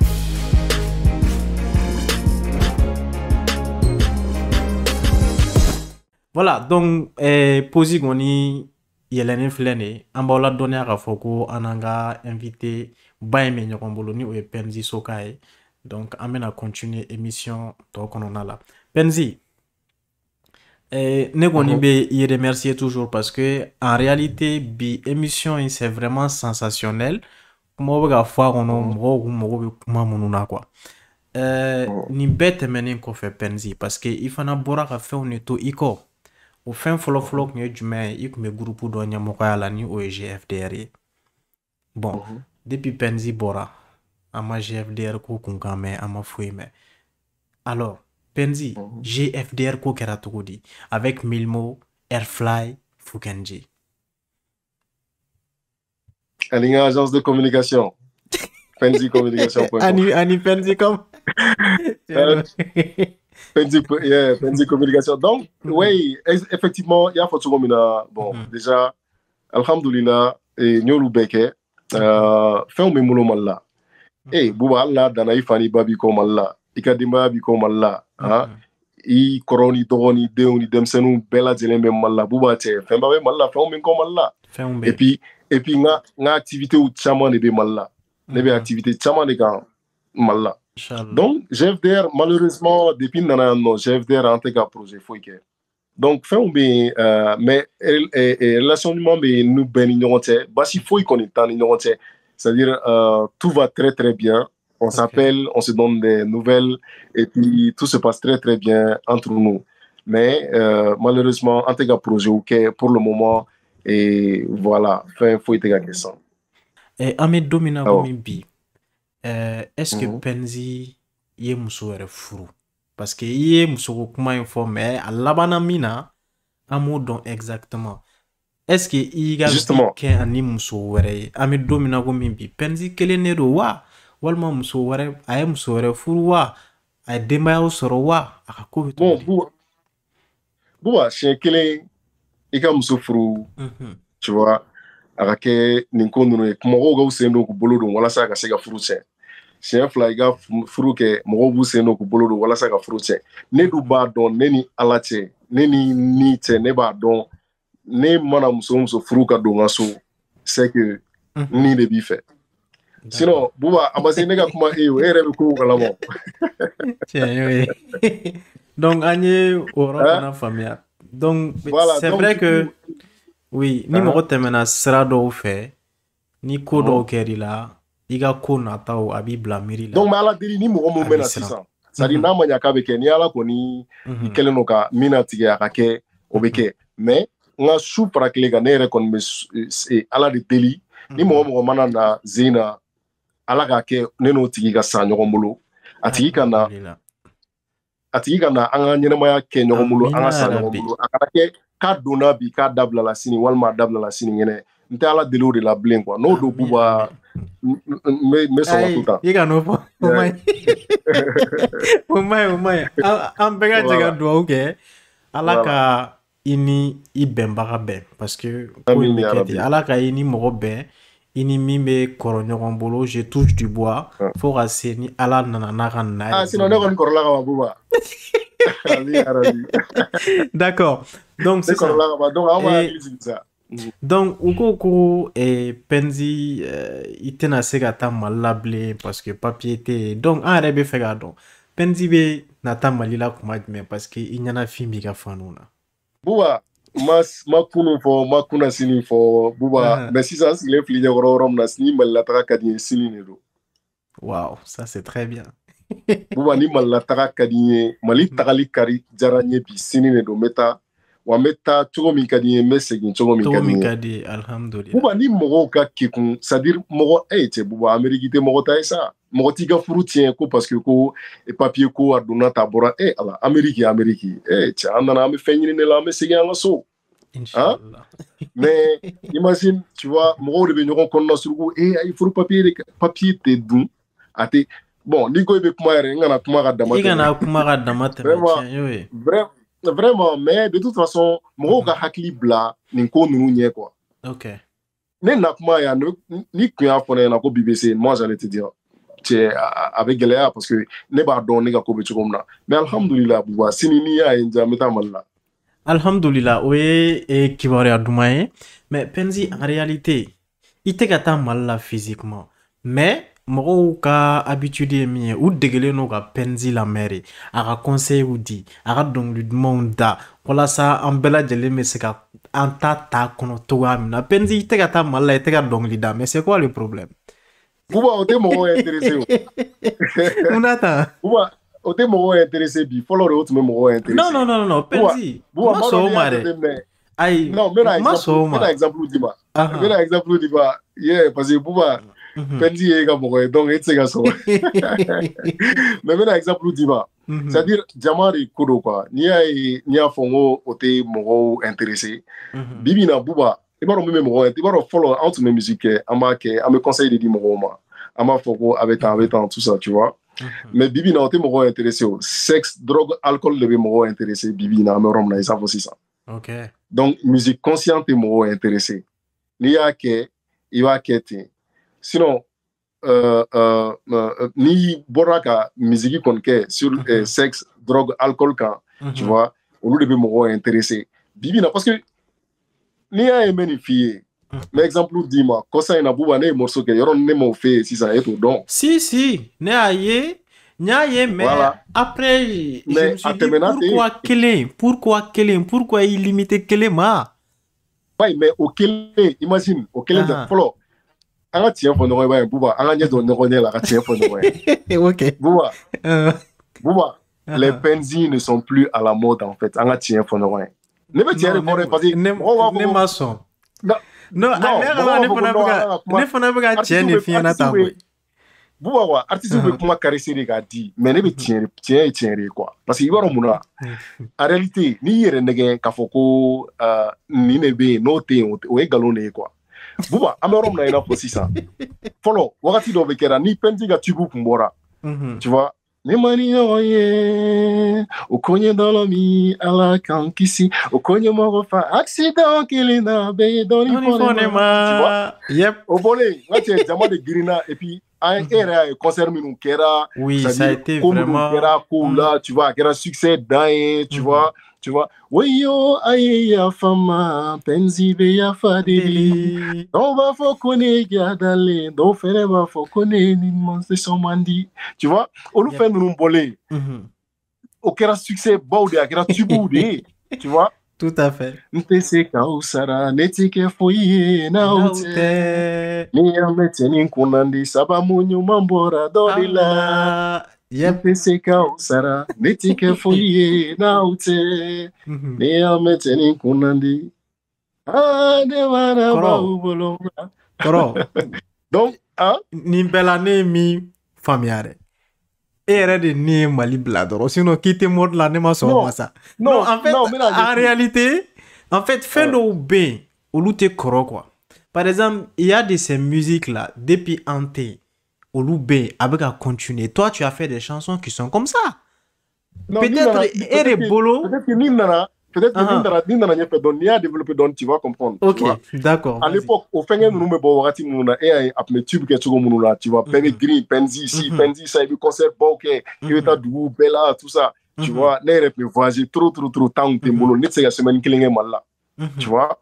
Voilà, donc posi kɔni yɛlɛnen filɛ nin ye an b'aw ladɔnniya k'a fɔ ko an n'an ka invité ba in bɛ ɲɔgɔn bolo ni o ye Penzi Soka ye donc an bɛna continuer émission tɔ kɔnɔna la Penzi ne kɔni bɛ i remercier toujours parce que en réalité bi émission in c'est vraiment sensationnel kumaw bɛ ka fɔ a kɔnɔ mɔgɔw kun mago bɛ kuma minnu na quoi nin bɛɛ tɛmɛnen kɔfɛ Penzi parce que i fana bɔra ka fɛnw de to i kɔ o fɛn fɔlɔ-fɔlɔ kun ye jumɛn ye i kun bɛ groupe dɔ ɲɛmɔgɔya la ni o ye GFDR ye bon depuis Penzi bɔra an ma GFDR ko kun kan mɛn an ma foyi mɛn alors Penzi GFDR ko kɛra cogo di avec Milmo Airfly Fukenji ani nka agence de communication Penzi communication ani Penzi comme Penzi communication donc oui effectivement il y a fɔ cogo min na bon déjà alhamdulillah ɲ'olu bɛɛ kɛ fɛnw bɛ n bolo Mali la Buba hali n'a danna i fa ni ba b'i kɔ Mali la i ka denbaya b'i kɔ Mali la i kɔrɔw ni dɔgɔ ni denw ni denmisɛnninw bɛɛ lajɛlen bɛ Mali la Buba cɛ fɛnba bɛ Mali la fɛnw bɛ n kɔ Mali la et puis n ka activitéw caman de bɛ Mali la ne bɛ activité caman de kan Mali la donc GFDR malheureusement depuis n nana yan nɔ GFDR an tɛ ka projet foyi kɛ Donc fɛnw bɛ yen mais relation ɲuman bɛ yen n'u bɛɛ ni ɲɔgɔn cɛ basi foyi kɔni t'an ni ɲɔgɔn cɛ c'est-à-dire tout va très très bien. On s'appelle, on se donne des nouvelles et puis tout se passe très très bien entre nous. Mais malheureusement, en tout cas projet OK pour le moment et voilà, fin faut être question. Et ame domina ko min bi. Est-ce que Penzi ye muso wɛrɛ furu? Parce que i ye muso ko kuma in fɔ mais a labana min na an m'o dɔn exactement. Est-ce que i ka kɛ ani muso wɛrɛ ye? An bɛ don min na ko min bi Penzi kelen de don wa? Walima muso wɛrɛ a ye muso wɛrɛ furu wa? A ye denbayaw sɔrɔ wa? A ka ko bɛ bon Buba siɲɛ kelen i ka muso furu tu vois a ka kɛ nin ko ninnu ye mɔgɔw ka sen don k'u bolo don walasa a ka se ka furu cɛn siɲɛ fila i ka furu kɛ mɔgɔw b'u sen don k'u bolo don walasa ka furu cɛn ne dun b'a dɔn ne ni Ala cɛ ne ni cɛ ne b'a dɔn ne mana muso furu ka don n ka so c'est que ni de b'i fɛ sinon Buba a ma se ne ka kuma e yɛrɛ bɛ ko kalama tiɲɛ ye donc an ye o yɔrɔ fana faamuya donc voilà, c'est donc, vrai que oui ni mɔgɔ tɛmɛna sira dɔw fɛ ni ko dɔw kɛr'i la i ka ko nataw a b'i bila miiri la donc mais Ala deli ni mɔgɔ mun bɛna sisan c'est à dire n'a ma ɲa k'a bɛ kɛ ni Ala kɔni i kɛlen don ka min natigɛ a ka kɛ o bɛ kɛ mais n ka su fara tile kan ne yɛrɛ kɔni bɛ Ala de deli ni mɔgɔ mana na zen na Ala k'a kɛ ne n'o tigi ka san ɲɔgɔn bolo a tigi ka na an ka ɲɛnamaya kɛ ɲɔgɔn bolo an ka san ɲɔgɔn bolo a kana kɛ k'a donna bi k'a dabilala sini walima a dabilala sini ɲɛnɛ n tɛ Ala deli o de la bilen quoi n'o don Buba n bɛ sɔn ka to tan i ka n'o fɔ o ma ɲi an bɛɛ ka jɛ ka dugawu kɛ Ala ka i ni i bɛnbaga bɛn parce que ko in bɛ kɛ ten Ala ka i ni mɔgɔ bɛn i ni min bɛ kɔrɔ ɲɔgɔn bolo je touche du bois fo ka se ni Ala nana n'a ka na ye sinon ne kɔni kɔrɔla ka ban Buba d'accord donc c'est ça donc u ko Penzi i tɛna se ka taa Mali la bilen parce que papier tɛ yen donc an yɛrɛ bɛ fɛ k'a dɔn Penzi bɛ na taa Mali la kuma jumɛn parce que i ɲɛnafin b'i ka faniw na Buba ma kunu fɔ ma kuna sini fɔ Buba mais sisan n sigilen filɛ ɲɛkɔrɔ yɔrɔ min na sini Mali la taga ka di n ye sini de don waouh ça c'est très bien Buba ni Mali la taga ka di n ye Mali tagali kari diyara n ye bi sini de don n bɛ taa wa n bɛ taa cogo min ka di n ye n bɛ segin cogo min ka di n ye alhamdulillah Buba ni mɔgɔw ka kekun c'est à dire mɔgɔ cɛ Buba Amérique tɛ mɔgɔ ta ye sa mɔgɔ t'i ka furu tiɲɛ ko parce que ko papier ko a donna ta bɔra ala Amérique cɛ an nana an bɛ fɛn ɲini de la an bɛ segin an ka so Inch'Allah. mais imagine tu vois mɔgɔw de bɛ ɲɔgɔn kɔnɔna suruku ayi furu papier tɛ dun a tɛ bon ni ko i bɛ kuma yɛrɛ n kana kuma ka dama tɛmɛ i kana kuma ka dama tɛmɛ tiɲɛ y'o ye vraiment mais de toute façon mɔgɔw ka hakili bila nin ko ninnu ɲɛ quoi ok ne na kuma yan ni kun y'a fɔ ne ɲɛna ko BBC moi j'allais te dire cɛ a bɛ gɛlɛya parce que ne b'a dɔn ne ka ko bɛ cogo min na mais alhamdulillah Buba sini n'i y'a ye n bɛ taa Mali la alhamdulillah o ye kibaruya duman ye mais Penzi en réalité i tɛ ka taa Mali la physiquement mais mɔgɔw ka habitude ye min ye u degelen n'o ka Penzi lamɛn de a ka conseil di a ka dɔnkili dumanw da walasa an bɛɛ lajɛlen bɛ se ka an ta kɔnɔ cogoya min na Penzi i tɛ ka taa Mali la i tɛ ka dɔnkili da mais c'est quoi le problème Buba o tɛ mɔgɔw intéressé o munna tan Buba o tɛ mɔgɔw intéressé bi fɔlɔ de o tun bɛ mɔgɔw intéressé non Penzi ma sɔn o ma dɛ ayi non n bɛna exemple di ma parce que Buba Penzi ye ka mɔgɔ ye donc e tɛ se ka sɔrɔ mais n bɛna exemple di ma c'est à dire jama de ko don quoi n'i y'a fɔ n ko o tɛ mɔgɔw intéressé bi bi in na Buba i b'a dɔn min bɛ mɔgɔw i b'a dɔn fɔlɔ anw tun bɛ musique kɛ an bɛ conseil de di mɔgɔw ma an b'a fɔ ko a bɛ tan tout ça tu vois mais bi bi in na o tɛ mɔgɔw intéressé o sexe drogue alcool de bɛ mɔgɔw intéressé bi bi in na an bɛ yɔrɔ min na i saa fɔ sisan donc musique consciente tɛ mɔgɔw intéressé n'i y'a kɛ i b'a kɛ ten sinon n'i bɔra ka musique kɔni kɛ sur sexe drogue alcool kan tu vois olu de bɛ mɔgɔw intéressé bi bi in na parce que n'i y'a ye n bɛ nin f'i ye n bɛ exemple d'i ma kɔsa in na Buba ne ye morceau kɛ yɔrɔ ne m'o fɛ yen sisan e t'o dɔn si ne y'a ye mais Voilà. après, je Mais me suis à dit, terminer, pourquoi illimité Kelema? ouais, mais au Kélé, imagine, au Kélé, follow. Anga tien fo no ba buba, anga nye do no ne la ka tien fo no ba. Ok. Buba, buba, les Uh-huh. penzi ne sont plus à la mode en fait. Anga tien fo no ba. Ne be tien ko parce que Ne maçon. non, Non, ne fana bɛ ka cɛ ni fiɲɛ na tan koyi. Buba quoi, artiste be kuma caresser de ka di, mais ne be tien ye tien re quoi. Parce que i b'a dɔn mun na. En réalité, n'i yɛrɛ nɛgɛ k'a fɔ ko nin de bɛ yen n'o tɛ yen o ye nkalon de ye quoi. Buba, an bɛ yɔrɔ min na i n'a fɔ sisan. Fɔlɔ wagati dɔ bɛ kɛra ni Penzi ka tube kun bɔra. Tu vois, ne ma ni ɲɔgɔn ye o ko ɲɛ dɔ min ala k'an kisi o ko ɲɛ mɔgɔ fa accident kelen na bɛɛ ye dɔɔni fɔ ne ma. Tu vois, yep. O bɔlen n ka cɛ jama de girinna et puis an e yɛrɛ y'a ye concert minnu kɛra. Oui, ça a été ko vraiment. minnu kɛra kow la, tu vois, a kɛra succès dan ye, tu vois. Tu vois, wayo aye ya fama Penzi be ya fadeli on va fo kone gadale do fere va fo kone ni monse somandi, tu vois, on le fait nous bolé au kera succès baw de a kera tubu de, tu vois. Tout à fait. Nte se ka usara netike foye na ute ni amete ni kunandi sabamu nyuma mbora dodila. Yep. Nte ka usara netike foye na ute ni amete ni kunandi ade wana ba ubolo. Donc ni bela ne mi famiare et de ni Mali bladoro sinon quitter mort la ne ma so ça. Non, en fait en réalité en fait fin de bien au lutte koro quoi. Par exemple, il y a de ces musiques là depuis Ante au loubé avec à continuer. Toi tu as fait des chansons qui sont comme ça. Peut-être bolo. Peut-être que Nina n'a pas donné à développer donc tu vas comprendre. Ok, d'accord. À l'époque, au fin de nous me bon wakati muna et après tube que tu go là, tu vois, Green, Penzi ici, Penzi ça, il concert ok, il est à Doubou, Bella, tout ça. Tu vois, les rap voyager trop temps t'es boulot, net c'est la semaine qui l'est mal là. Tu vois,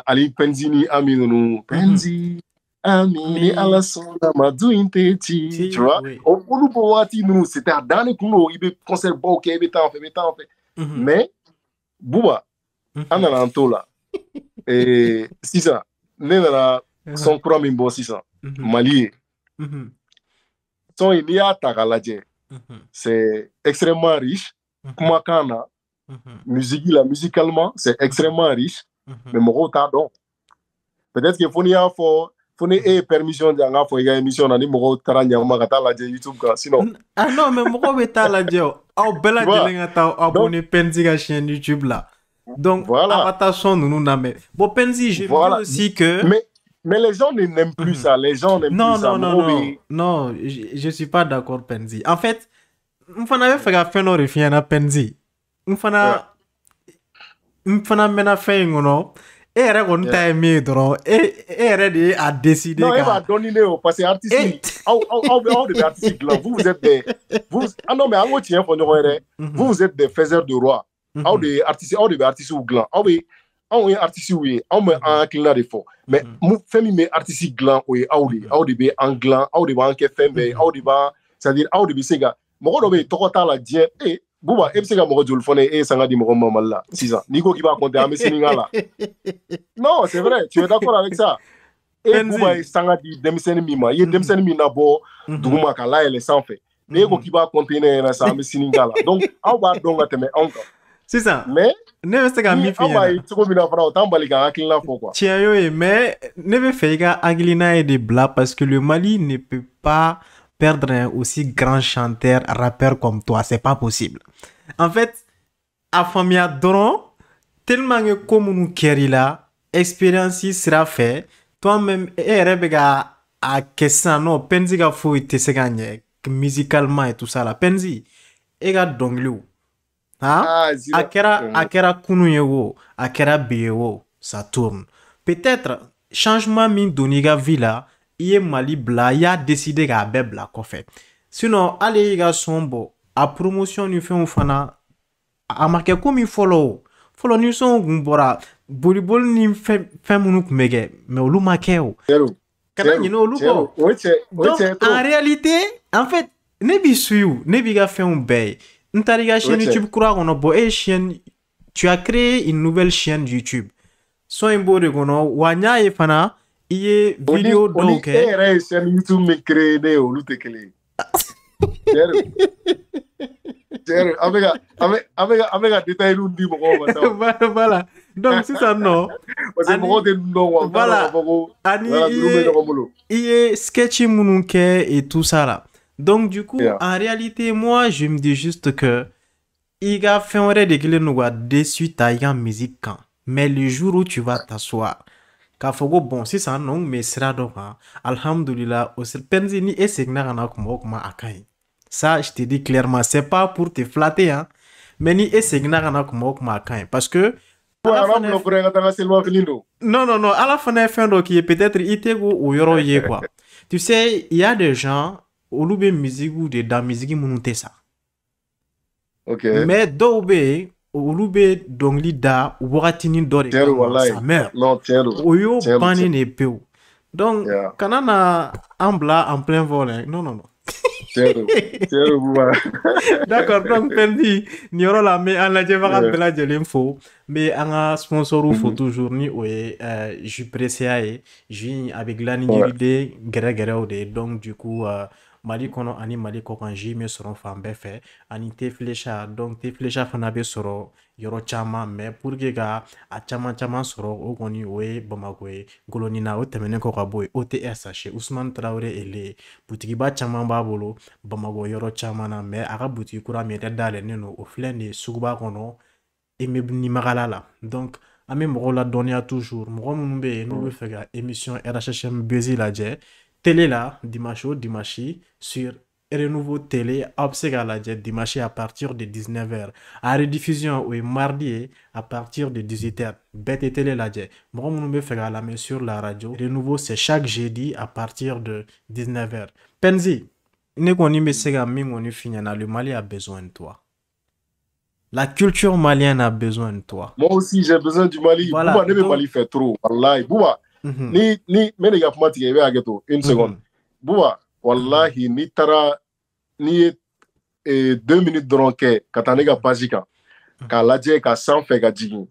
Ali Penzi ni ami nous, Penzi ami à la sonda madu inteti. Tu vois, au boulot pour wakati nous, c'était à dans les couloirs, il est concert ok, il est temps fait. Mais Bouba, on a un taux là. Et 600. Son courant mimbo 600. Mali. Son ilia tagaladje. C'est extrêmement riche. Kumakana. Musicalement, c'est extrêmement riche. Mais mon tardon. Peut-être qu'il faut une permission d'anga pour une émission dans les mots taranya magata la YouTube sinon. Ah non mais mon beta la dio. Au bella de ta abonné Penzi la chaîne YouTube là. Donc voilà. Attention nous n'amé. Bon Penzi je veux aussi que mais les gens n'aiment plus ça, les gens n'aiment plus ça. Non, je suis pas d'accord Penzi. En fait, on avait fait nos refien à Penzi. On mena fait ngono. Et on t'a aimé drôle et a décidé non il va donner parce que artiste vous êtes des ah non mais en tient vous êtes des faiseurs de roi des artistes ou gland on est artiste oui on met en clin de fort mais nous famille mais artiste gland oui des en gland des en femme des c'est-à-dire des sega mo do be tokota la dien et Bouba, et c'est comme Rodjul Fone et Sangadi Moromala, 6 ans. Nico qui va compter à Messiningala. Non, c'est vrai, tu es d'accord avec ça. Et Bouba et Sangadi, Demsen Mima, il y a Demsen Minabo, Doumaka, là, elle est sans fait. Nico qui va compter à Messiningala. Donc, on va donc à te mettre encore. C'est ça. Mais, ne me sais mi on va y trouver la phrase, on va y aller là pourquoi. Tiens, mais ne me fais pas Aguilina et des blas parce que le Mali ne peut pas perdre un aussi grand chanteur, rappeur comme toi. C'est pas possible. En fait, à Famia Doron, tellement que comme nous kérila, expérience sera fait. Toi-même, Rebega à question non, Penzi ga fou te se gagner musicalement et tout ça la Penzi. Ega donglu. Hein? Akera kunu yewo, akera biyewo, ça tourne. Peut-être changement min doniga villa. Il est Mali bla, il a décidé qu'à bebla qu'on fait. Sinon, allez, gars, sombo, à promotion, nous faisons fana, à marquer comme il follow. Follow, nous sommes gumbora, bolibol, ni fait mounouk mege, mais au loumakeo. Donc, en réalité, en fait, ne bi suyu ne bi ka fɛnw bɛɛ ye n taara i ka chaîne YouTube kura kɔnɔ bon e chaîne tu as créé une nouvelle chaîne YouTube son in b'o de kɔnɔ wa n y'a ye fana i ye vidéo dɔw kɛ e yɛrɛ ye chaîne YouTube min créé ne ye olu tɛ kelen ye an bɛ ka détail di mɔgɔw ma sisan voilà donc sisan nɔ parce que mɔgɔw tɛ dɔn wa voilà ani i ye sketch minnu kɛ et tout ça là donc du coup en réalité moi je me dis juste que i ka fɛn wɛrɛ de kelen don ka dessus ta i ka musique kan mais le jour où tu vas t'asseoir k'a fɔ ko bon sisan nɔ n bɛ sira dɔ kan alhamdulillah Penzi ni e seginna ka na kuma o kuma a ka ɲi ça je te dis clairement c'est pas pour te flatter hein mais ni e seginna ka na kuma o kuma a ka ɲi parce que non ala fana ye fɛn dɔ k'i ye peut-être i tɛ o yɔrɔ ye quoi tu sais il y a des gens olu bɛ musique de da musique minnu tɛ sa okay. mais dɔw bɛ yen olu bɛ dɔnkili da wagatinin dɔ de kama sa mère o y'o bannen de pewu donc kana na an bila en plein vol hein non d'accord donc Penzi ni yɔrɔ la n bɛ an lajɛbaga bɛɛ lajɛlen fo n bɛ an ka sponsor fo toujours ni o ye jus Presea ye jus in a bɛ dilan ni yiriden gɛrɛgɛrɛw de donc du coup Mali kɔnɔ ani Mali kɔkan jus bɛ sɔrɔ fan bɛɛ fɛ ani Teflecha donc Teflecha fana bɛ sɔrɔ yɔrɔ caman mais pour que ka a caman sɔrɔ o kɔni o ye Bamako ye Goloni na o tɛmɛnen kɔ ka bɔ yen OTS sachet Ousmane Traoré ele butigiba caman b'a bolo Bamako yɔrɔ caman na mais a ka butigi kura min yɛrɛ dayɛlɛnnen don o filɛ nin ye suguba kɔnɔ Nimagala la donc an bɛ mɔgɔw ladɔnniya toujours mɔgɔ minnu bɛ yen n'u bɛ fɛ ka émission RHHM Buzz lajɛ télé la dimanche au dimanche sur Renouveau Télé aw bɛ se k'a lajɛ dimanche à partir de 19h a rediffusion o ye mardi ye à partir de 18h bɛɛ tɛ télé lajɛ mɔgɔ minnu bɛ fɛ k'a lamɛn sur la radio Renouveau c'est chaque jeudi à partir de 19h Penzi ne kɔni bɛ se ka min kɔni f'i ɲɛna le Mali a besoin de toi. La culture malienne a besoin de toi. Moi aussi, j'ai besoin du Mali. Voilà. Bouba, ne veut Mali faire trop. Wallahi. Bouba, ni, mais les gars, une seconde. Bouba, wallahi, ni tara, ni 2 minutes de ronquet, quand on est à Pazika, quand la djé, quand sans fait, quand djigin.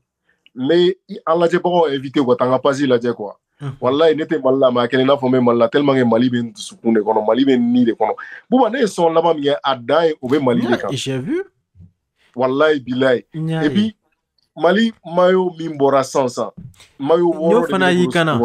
Mais, on l'a djé pas invité, quand on a Pazi, la djé, quoi. Wallahi, n'était mal là, mais quelqu'un a fait mal là, tellement que Mali ben soukoune, qu'on Mali ben ni de kono. Bouba, ne sont là-bas, mais à Daï, ou ben Mali de kan. J'ai vu. Wallahi bilay et puis Mali mayo mimbora sansa mayo woro fana yikana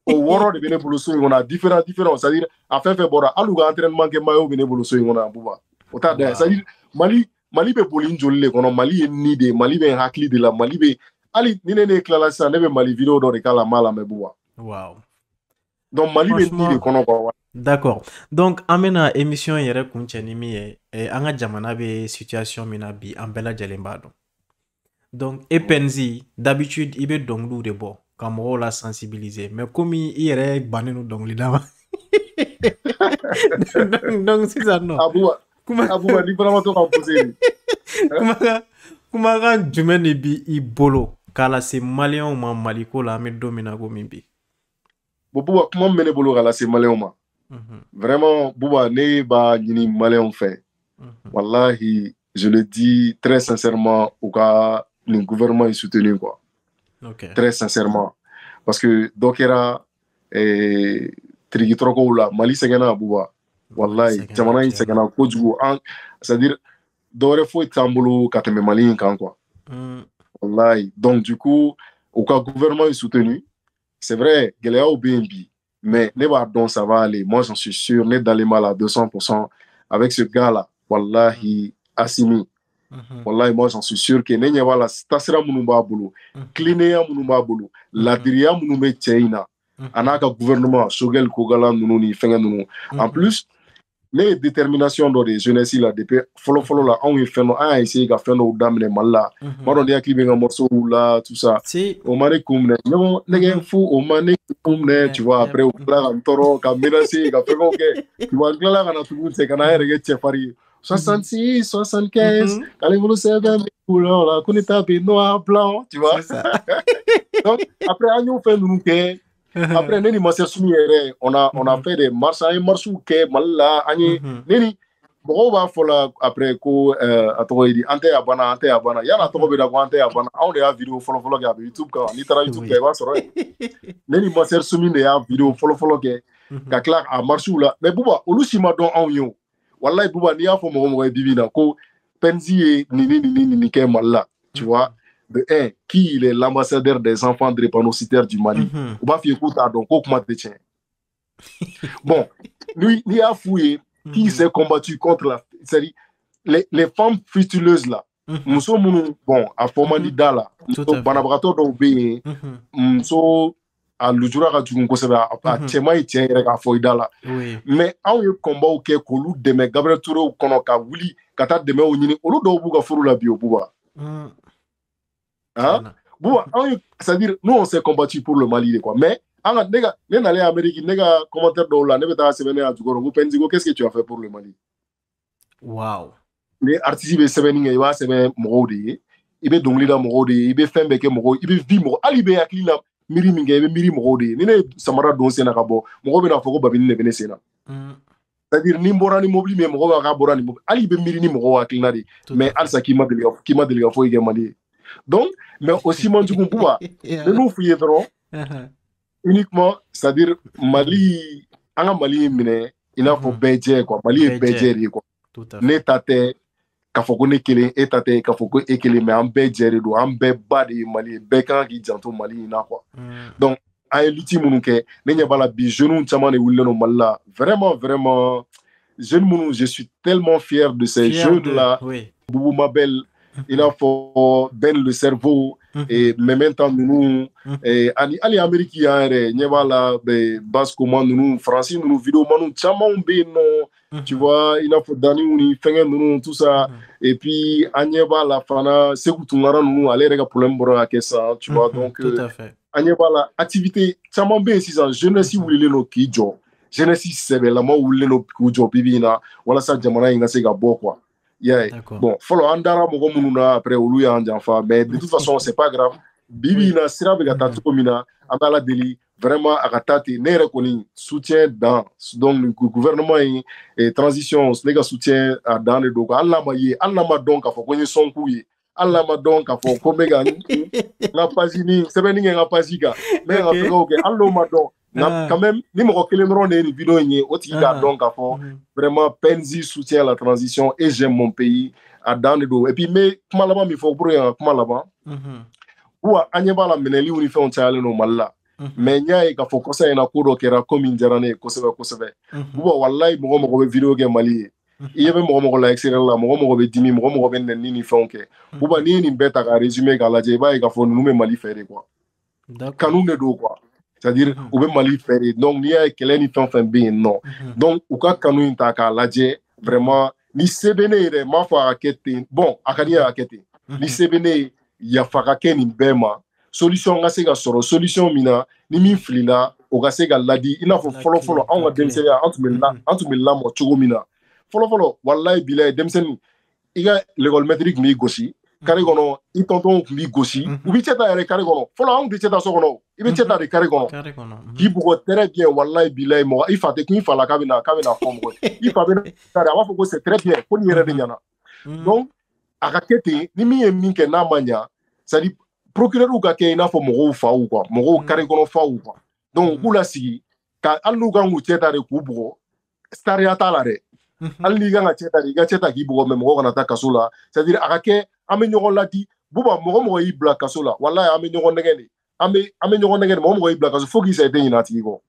o woro de bene buluso ngona différent c'est-à-dire a fait bora aluga entraînement ke mayo bene buluso ngona buba o ta da c'est-à-dire Mali be bolin jolle kono Mali ni de Mali be hakli de la Mali be ali ni ne klala sa ne be Mali vidéo do de kala mala me buba wow donc Mali be ni de kono ko d'accord donc amena émission yɛrɛ kuncɛ ni min ye an ka jamana bɛ situation min na bi an bɛɛ lajɛlen b'a dɔn donc e Penzi d'habitude i bɛ dɔnkiliw de bɔ ka mɔgɔw la sensibiliser mais komi i yɛrɛ bannen don dɔnkili da ma donc sisan nɔ Abuba ni fana ma to ka poser kumakan jumɛn de bi i bolo k'a lase maliyɛnw ma Maliko la an bɛ don min na komi bi Bouba kuma min bɛ ne bolo k'a lase maliyɛnw ma vraiment Bouba ne b'a ɲini maliyɛnw fɛ wallahi je le dis très sincèrement au cas le gouvernement est soutenu quoi très sincèrement parce que dɔ kɛra tirikitɔrɔkow la Mali sɛgɛnna Bouba wallahi jamana in sɛgɛnna kojugu c'est-à-dire dɔ wɛrɛ foyi t'an bolo ka tɛmɛ Mali in kan quoi wallahi donc du coup au cas gouvernement est soutenu c'est vrai gɛlɛyaw bɛ yen bi mais ne b'a dɔn ça va aller moi j'en suis sûr ne dalen b'a la 200% avec ce gars là wallahi Assimi wallahi moi j'en suis sûr que ne ɲɛ b'a la tasira minnu b'a bolo kilennenya minnu b'a bolo ladiriya minnu bɛ cɛ in na a n'a ka gouvernement Choguel Kogala ninnu ni fɛngɛ ninnu en plus ne ye détermination dɔ de jeunesse la depuis fɔlɔ la anw ye fɛn dɔ an y'a essayer ka fɛn dɔw daminɛ Mali la ma dɔn ne hakili bɛ n ka morceau la tout ça o ma ne kun minɛ ɲɔgɔn nɛgɛ fu o ma ne kun minɛ tu vois après u tila ka n tɔɔrɔ ka menacer ka fɛngɛw kɛ tu vois n tilala ka na tugun cɛ ka na n yɛrɛ kɛ cɛfarin ye 66 75 k'ale bolo sɛbɛn bɛ couleur la ko ne ta bɛ noir blanc tu vois donc après an y'o fɛn ninnu kɛ après ne ni Masɛ Sumi yɛrɛ on a fait des marches an ye marches kɛ Mali la an ye ne ni mɔgɔw b'a fɔ la après ko a tɔgɔ ye di an tɛ ya bana yala tɔgɔ bɛ da ko an tɛ ya bana anw de y'a vidéo fɔlɔ kɛ a bɛ YouTube kan n'i taara YouTube kɛ i b'a sɔrɔ yen ne ni Maser Sumi de y'a vidéo fɔlɔ kɛ ka tila a marche la mais Buba olu si ma dɔn anw ye o wallahi Buba n'i y'a fɔ mɔgɔ ye bibi na ko Penzi ye nin kɛ Mali la tu vois de un qui il est l'ambassadeur des enfants drépanocytaires du Mali u b'a f'i ye k'u t'a dɔn ko kuma tɛ tiɲɛ bon lui n'i y'a f'u ye qui s'est combattu contre les femmes frituleuses là. Muso munu bon a fɔmandi da la. Banabagatɔ dɔw bɛ yen. Muso a lujura ka jugu kosɛbɛ a cɛman ye tiɲɛ yɛrɛ k'a fɔ i da la. Mais anw ye combat kɛ k'olu dɛmɛ Gabriel Touré kɔnɔ ka wuli ka taa dɛmɛw ɲini olu dɔw b'u ka furu la bi o Buba. Hein? Buba c'est-à-dire nous on s'est combattu pour le Mali quoi mais ne n'allais à Amérique, ne ga commentaire dɔw la ne bɛ taa sɛbɛnni a jukɔrɔ ko Penzi ko qu'est-ce que tu as fait pour le Mali? Wow. Les artistes bɛ sɛbɛnni kɛ i b'a sɛbɛn mɔgɔw de ye i bɛ dɔnkili da mɔgɔw de ye i bɛ fɛn bɛɛ kɛ mɔgɔw i bɛ vi mɔgɔ hali i bɛ hakili la miiri min kɛ i bɛ miiri mɔgɔw de ye ni ne ye samara don sen na ka bɔ mɔgɔw bɛ n'a fɔ ko Babini de bɛ ne sen na. C'est-à-dire ni n bɔra ni mobili min ye mɔgɔw b'a k'a bɔra ni mobili hali i bɛ miiri ni mɔgɔw hakilina de mais halisa k'i ma deli ka foyi kɛ Mali ye donc mais aussi man jugu Buba ne n'u f'i ye dɔrɔn uniquement c'est-à-dire Mali an ka Mali minɛ i n'a fɔ bɛɛ jɛ quoi Mali ye bɛɛ jɛ de ye quoi ne ta tɛ k'a fɔ ko ne kelen e ta tɛ k'a fɔ ko e kelen mais an bɛɛ jɛ de don an bɛɛ ba de ye Mali ye bɛɛ kan k'i janto Mali in na quoi donc an ye lutte minnu kɛ ne ɲɛ b'a la bi jeunes caman de wulilen don Mali la vraiment jeunes minnu je suis tellement fier de ces jeunes là Boubou Mabel il a fait Ben le cerveau et Memento nous et ali Amérique ya yɛrɛ ɲɛ b'a la Basco man nous Français nous vidéo man nous caman bɛ yen nɔ tu vois il a fait Dani ni fɛngɛ nous tout ça et puis an ɲɛ b'a la fana Sekou Tunkara nous ale yɛrɛ ka problème bɔra ka kɛ sa tu vois donc an ɲɛ b'a la activité caman bɛ yen sisan jeunesse wulilen don k'i jɔ jeunesse sɛbɛlama wulilen don k'u jɔ bibi in na walasa jamana in ka se ka bɔ quoi. Yeah. Bon, follow andara mogo mununa après olu ya anjanfa mais de toute façon c'est pas grave. Bibi na sira be gata to mina amala deli vraiment akatati ne rekoni soutien dans donc le gouvernement et transition les gars soutien dans le doka Allah ma donc afo ko ni sonku yi Allah ma donc afo ko mega na pasini sebeni nga pasika mais en tout cas Allah ma donc quand même ni moko kelen ron ni vidéo ni o ti ga donc afo vraiment Penzi soutient la transition et j'aime mon pays à dans le dos et puis mais kuma laba mi fo pour kuma laba ou anyeba la meneli uni fe on tale no malla mais nyaay ka fo ko sa ina ko do kera comme injarane ko sebe ou wallahi mo be vidéo ke mali il y avait mo la extérieur la mo be dimi mo be nen ni fe onke ou ba ni beta ka résumé ka la je ba ka fo nous me mali faire quoi d'accord ne do quoi c'est-à-dire ou be mali faire donc ni ay kelen ni ton bien non donc ou ka kanu ta ka la je vraiment ni sebene re ma fa akete bon akani akete ni sebene ya faka ke ni bema solution nga se ga soro solution mina ni min filila o ga se ga ladi ina fo folo an ga demseni antu me la mo chogo mina folo wallahi billahi demseni iga l'école métrique mi gosi kare gono i tonton mi gosi ubi cheta yare kare gono folo an bi cheta so gono ibi cheta de kare gono ki bugo très bien wallahi billahi mo i fate ki fala ka bina fom ko i fa bina kare awa fo ko c'est très bien ko ni yere de nyana donc aka kete ni mi min ke na manya c'est-à-dire procureur ou ka kɛ i n'a fɔ mɔgɔw fa ou quoi mɔgɔw kare kɔnɔ fa ou quoi donc k'u la sigi ka hali n'u kan k'u cɛ ta de k'u bugɔ sariya t'a la dɛ hali n'i kan ka cɛ ta de i ka cɛ ta k'i bugɔ mais mɔgɔ kana taa kaso la c'est-à-dire a ka kɛ an bɛ ɲɔgɔn ladi Buba mɔgɔ y'i bila kaso la wallahi an bɛ ɲɔgɔn nɛgɛ de an bɛ ɲɔgɔn nɛgɛ de mɔgɔ y'i bila kaso fo k'i sa i tɛ ɲinɛ a tigi kɔ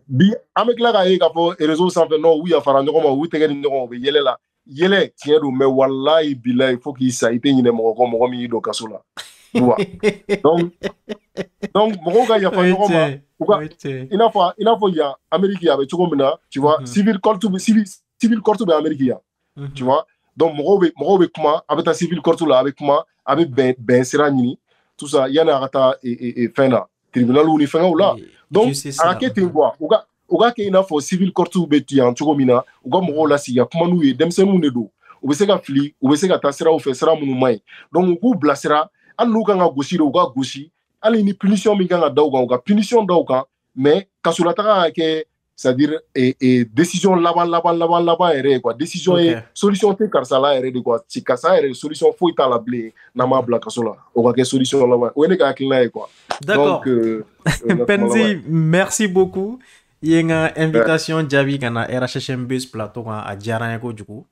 bi an bɛ tila k'a ye k'a fɔ réseau sanfɛ non u yafara ɲɔgɔn ma u tɛgɛ di ɲɔgɔn u bɛ yɛlɛ la yɛlɛ tiɲɛ don mais wallahi billahi fo k'i sa i tɛ ɲinɛ mɔgɔ kɔ mɔgɔ min y'i don kaso la donc mɔgɔw ka yafa ɲɔgɔn ma u ka i n'a fɔ yan Amérique a bɛ cogo min na tu vois civil court bɛ Amérique yan tu vois donc mɔgɔw bɛ kuma a bɛ taa civil court la a bɛ kuma a bɛ bɛn sira ɲini tout ça yanni a ka taa fɛn na tribunal ni fɛngɛw la donc a ka kɛ ten quoi u ka kɛ i n'a fɔ civil court bɛ yan cogo min na u ka mɔgɔw lasigi ka kuma n'u ye denmisɛnninw de don u bɛ se ka fili u bɛ se ka taa siraw fɛ sira minnu man ɲi donc u k'u bilasira hali n'u kan ka gosi de u ka gosi hali ni punition min kan ka da u kan u ka punition da u kan mais kasolataga ka kɛ c'est-à-dire décision là-bas quoi décision et solution te karsa la de quoi si karsa solution faut ta la blé na ma bla kasola o ka solution là-bas o ne ka klina quoi. D'accord. Donc Penzi, merci beaucoup. Il y a une invitation jabi kana RHHM Buzz plateau a diaranya ko juku.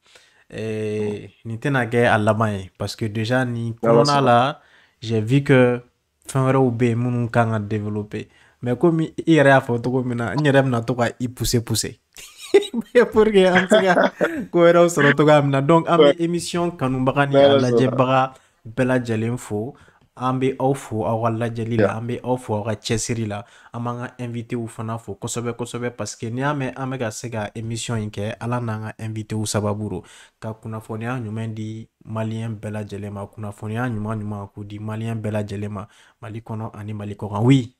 Ni tena ge à la main parce que déjà ni corona là, j'ai vu que fin ou be munu kanga développer. Mais comme il y a photo comme na nyerem na to ka i pousser pour que en tout cas ko soro to ga na donc am émission kanu bagani la jebaga bela jelinfo ambe ofo awala jelila ambe ofo awa chesiri la amanga invité ou fana fo kosobe parce que ni ame ga sega émission inke ala nanga invité ou sababuro ka kuna fonia nyumendi malien bela jelema kuna fonia nyuma ko di malien bela jelema malikono ani malikora oui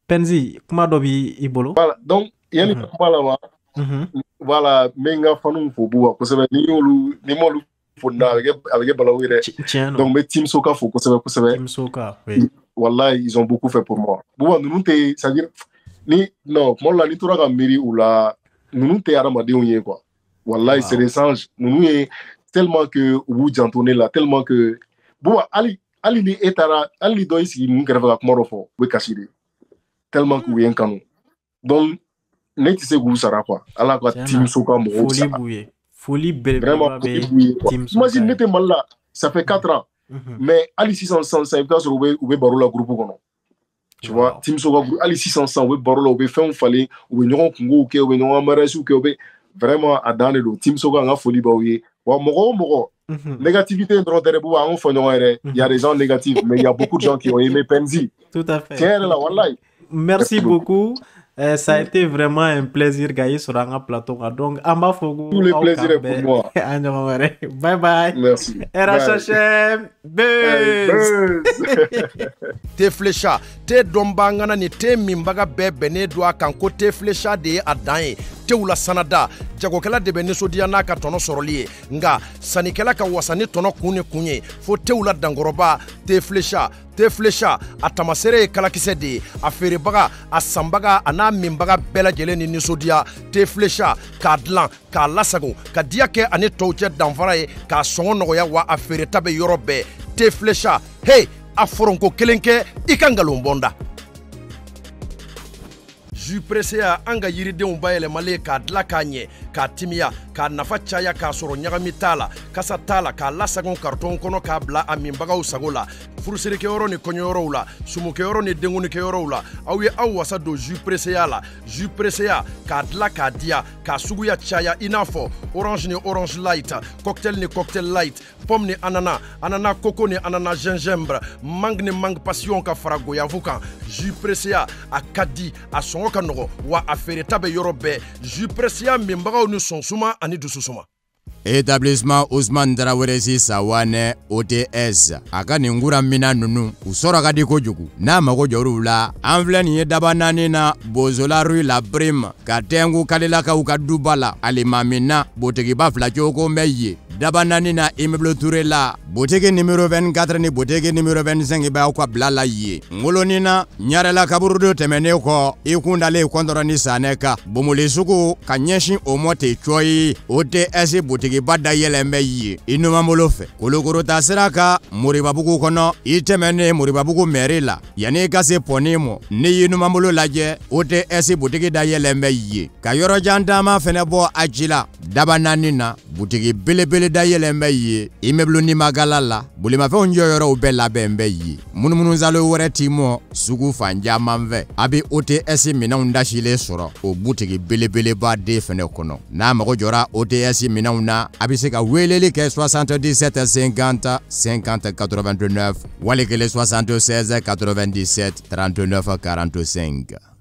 Penzi kuma dobi ibolo voilà donc yani voilà voilà menga fanu fo buwa kosobe ni molu fonna avec balawire donc mes team soka fo kosobe team soka oui wallahi ils ont beaucoup fait pour moi buwa nous te c'est-à-dire ni non moi la ni tora ka miri ou la nous te aramade onye quoi wallahi c'est des anges nous est tellement que ou jantonner là tellement que buwa ali ni etara ali do ici nous grave ka moro fo we kashide tellement que oui kanu donc ne tu sais où ça ra quoi ala quoi team soka mo folie vraiment imagine n'était mal là ça fait 4 ans mais ali 600 ça peut sur ou baro la groupe kono tu vois team soka ali 600 ou baro la ou fait on fallait ou ñon kungo ke ou ñon amarasu ke vraiment à dans le team soka nga folie ba oui wa moko négativité dans le bout on fait non il y a des gens négatifs mais il y a beaucoup de gens qui ont aimé Penzi tout à fait tiens là wallahi merci beaucoup. Ça a été vraiment un plaisir gagner sur un plateau. Donc, Amba Fogo. Tout le plaisir est pour moi. Bye bye. Merci. RHHM Buzz. Te flecha, te dombangana ni te mimbaga bene doa kanko te flecha de adanye. Te ula sanada, jagokela de benesodia na ka tono soroliye. Nga, sanikela ka wasani tono kunye. Fo te ula dangoroba, te flecha, atamasere kalakise de, aferibaga, asambaga, ana mimbaga bela jele ni nisodia, te flecha, ka dlan, ka lasago, ka diake ane touche danfaraye, ka songo nogoya wa aferetabe yorobe, te flecha, hey, aforonko kelenke, ikangalombonda. Ju pressé a anga yiridenw bayɛlɛmalen k'a dila k'a ɲɛ k'a timiya k'a nafa caya k'a sɔrɔ ɲagami t'a la kasa t'a la k'a lasagon karton kɔnɔ k'a bila a minbagaw sago la furusirikɛyɔrɔ ni kɔɲɔyɔrɔw la sumukɛyɔrɔ ni denkunikɛyɔrɔw la aw ye aw wasa don Ju presseya la Ju presseya k'a dila k'a diya k'a suguya caya i n'a fɔ orange ni orange light cocktail ni cocktail light pomme ni ananas ananas coco ni ananas gingembre mangue ni mangue passion ka fara goyavu kan Ju presseya a ka di a sɔngɔ ka nɔgɔ wa a feereta bɛ yɔrɔ bɛɛ Ju presseya minbagaw ni sɔnsuma ani dususuma. Établissement Ousmane Traoré Sawane OTS aka ningura mina nunu usora ka di kojugu na mago joru la anvle ni daba nani na bozola rue la prime ka tengu kalila ka ukadubala alimamina botegi ba fla joko meye daba nani na immeuble Touré la botegi numéro 24 ni botegi numéro 25 ba kwa blala ye ngoloni na nyarela kaburu do temene ko ikundale kondorani saneka bomule suku kanyeshi omote choi OTS botegi bada yelembe yi inuma molofe kolokoro tasiraka muribabugu kono itemene muribabugu merila yani kase ponimo ni inuma molo laje OTS botigi da yelembe yi kayoro jantama fenebo ajila daba nanina botigi belebele da yelembe yi immeuble ni magalala bulima fe onjoyoro ubela bembe yi munumunu zalo wore timo sugu fanja manve abi OTS mina undashile soro o botigi belebele ba de fene kono na mago jora OTS mina una abiseka welele ke 77 50 50 89 wale ke 76 97 39 45